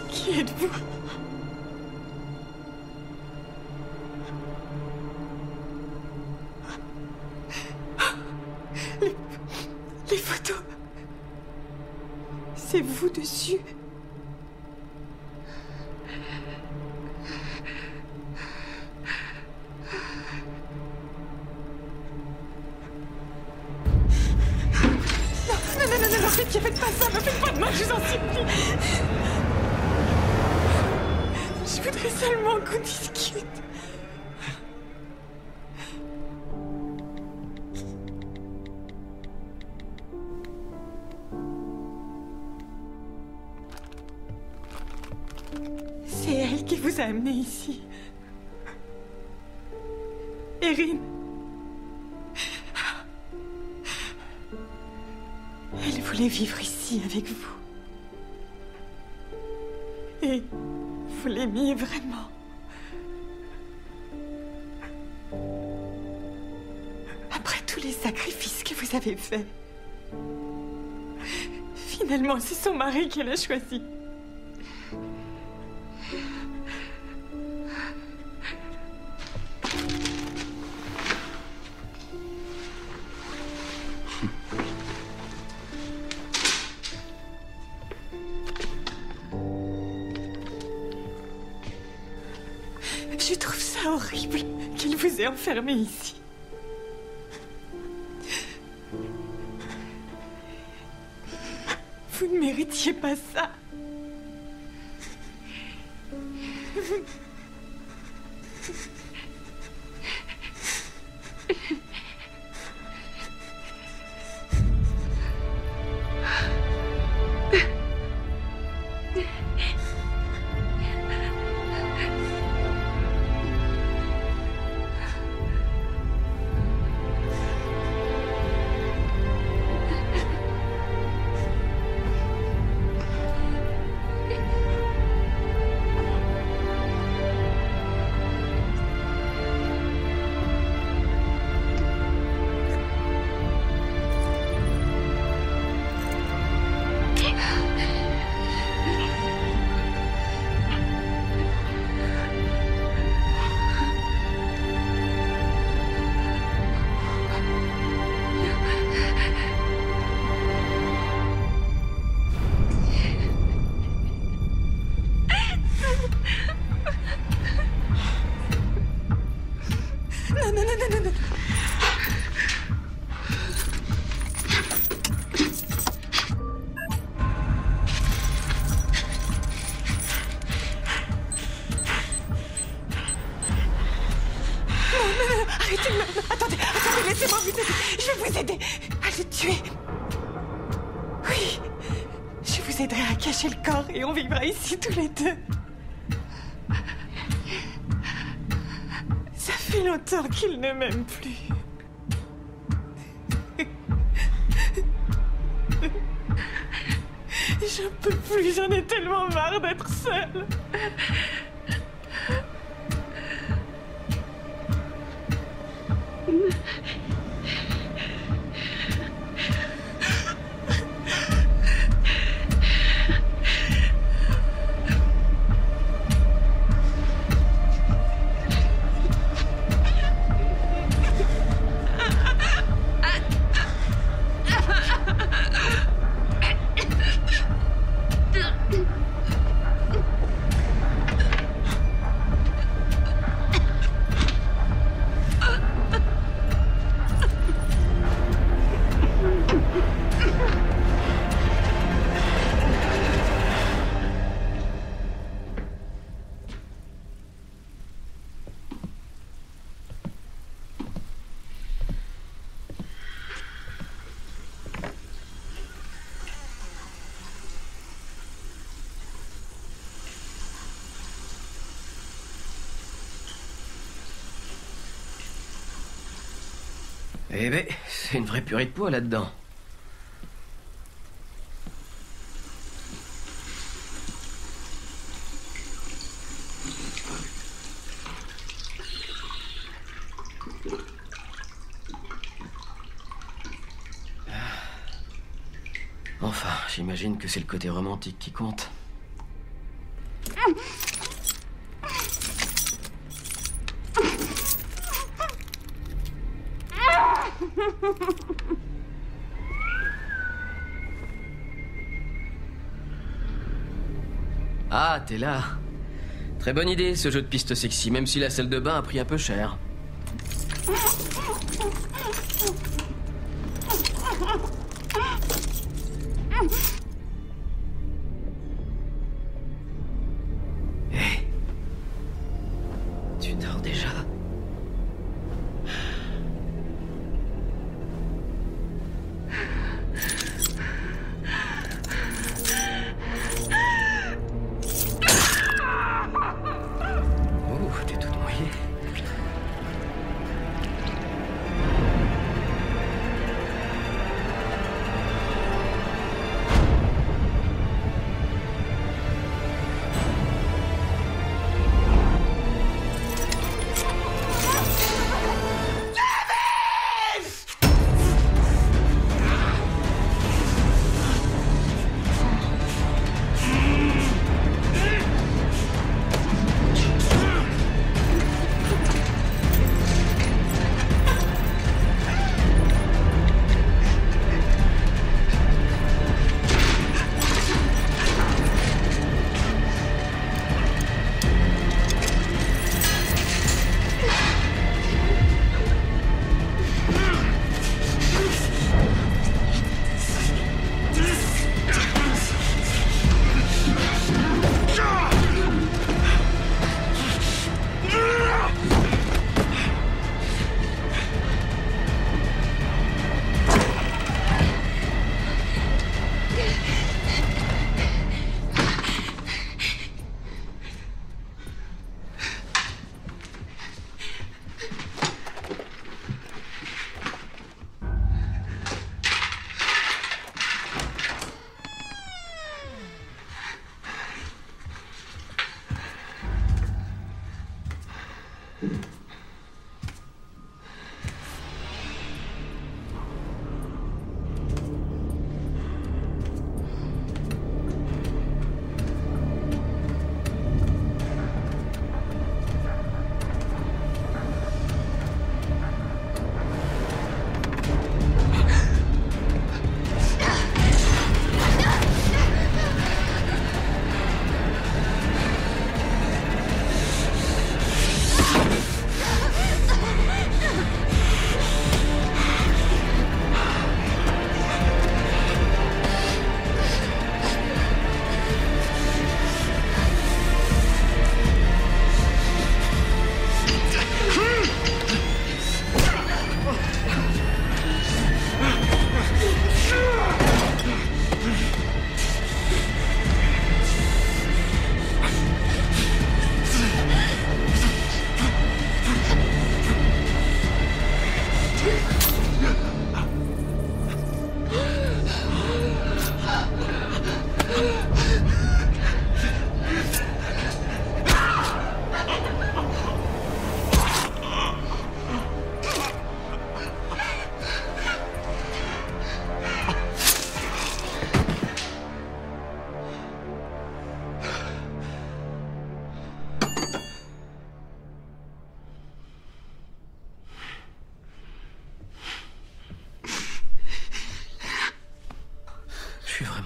Qui êtes-vous? Les photos. C'est vous dessus. Non, faites pas ça, me faites pas de mal, je vous en supplie. Je voudrais seulement qu'on discute. C'est elle qui vous a amené ici. Erin. Elle voulait vivre ici avec vous. Et vous l'aimiez vraiment. Après tous les sacrifices que vous avez faits, finalement, c'est son mari qu'elle a choisi. Je trouve ça horrible qu'il vous ait enfermé ici. Vous ne méritiez pas ça. Non, non, non, non, non, non. Arrêtez, non, attendez, laissez-moi vous aider. Je vais vous aider à le tuer. Oui, je vous aiderai à cacher le corps et on vivra ici tous les deux. Ça fait longtemps qu'il ne m'aime plus. J'en peux plus, j'en ai tellement marre d'être seule. Eh ben, c'est une vraie purée de pois là-dedans. Enfin, j'imagine que c'est le côté romantique qui compte. Ah, t'es là. Très bonne idée, ce jeu de piste sexy, même si la salle de bain a pris un peu cher. Hé, tu dors déjà? T'es toute mouillée.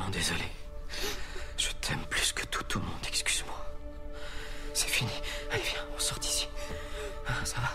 vraiment désolé. Je t'aime plus que tout au monde, excuse-moi. C'est fini. Allez, viens, on sort d'ici. Ah, ça va?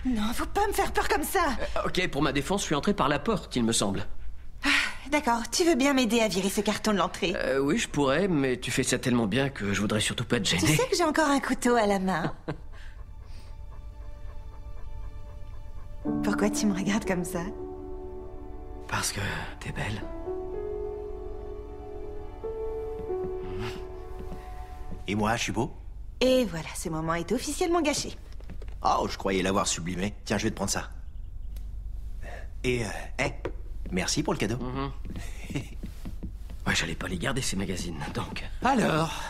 Non, faut pas me faire peur comme ça. Ok, pour ma défense, je suis entré par la porte, il me semble. D'accord, tu veux bien m'aider à virer ce carton de l'entrée? Oui, je pourrais, mais tu fais ça tellement bien que je voudrais surtout pas te gêner. Tu sais que j'ai encore un couteau à la main. Pourquoi tu me regardes comme ça? Parce que t'es belle. Et moi, je suis beau? Et voilà, ce moment est officiellement gâché. Oh, je croyais l'avoir sublimé. Tiens, je vais te prendre ça. Et, merci pour le cadeau. Ouais, j'allais pas les garder, ces magazines, donc... Alors,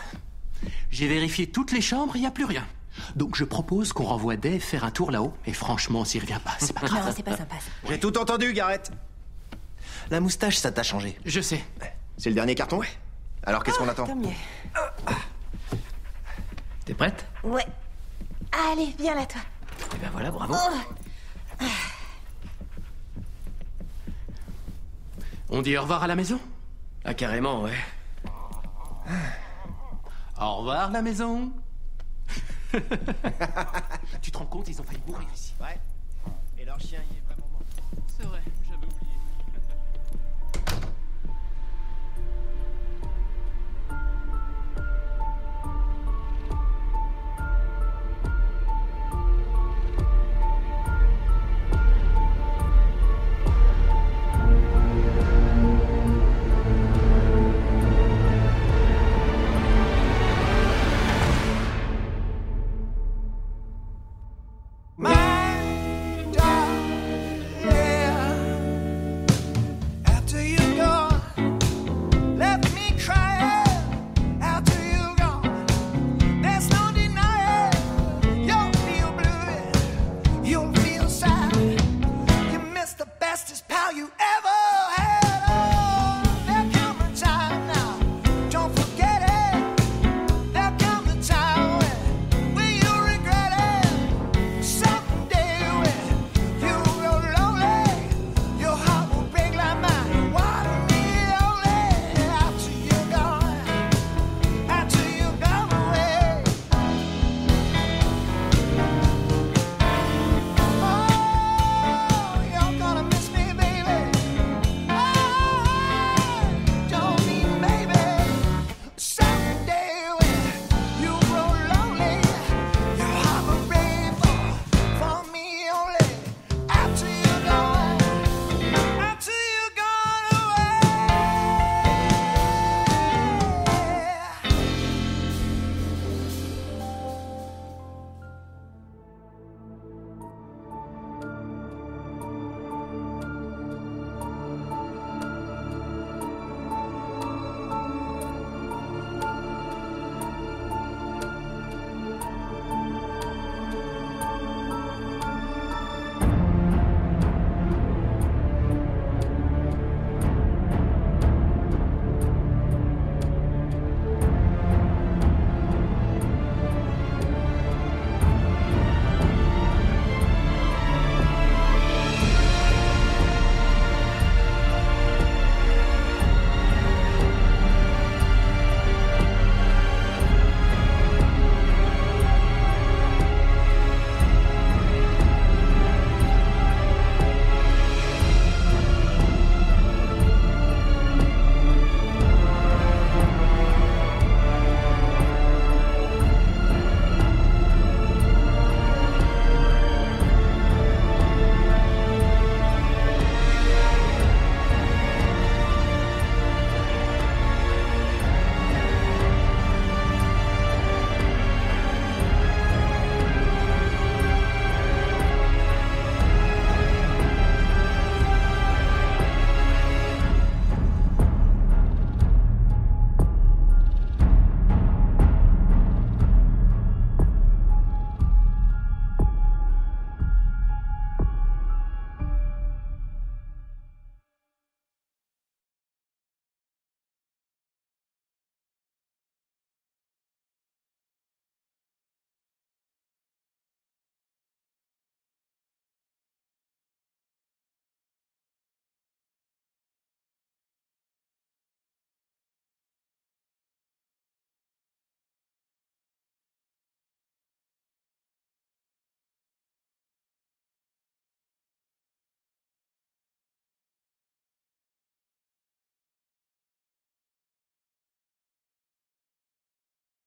j'ai vérifié toutes les chambres, il n'y a plus rien. Donc je propose qu'on renvoie Dave faire un tour là-haut. Et franchement, s'il revient pas, c'est pas grave. Non, c'est pas sympa, ça. J'ai tout entendu, Garrett. La moustache, ça t'a changé. Je sais. C'est le dernier carton? Ouais. Alors, qu'est-ce qu'on attend? Tant mieux. T'es prête? Ouais. Allez, viens là, toi. Eh ben voilà, bravo. On dit au revoir à la maison? Ah, carrément, ouais. Au revoir, la maison. Tu te rends compte, ils ont failli mourir ici. Ouais. Et leur chien, il est vraiment mort. C'est vrai.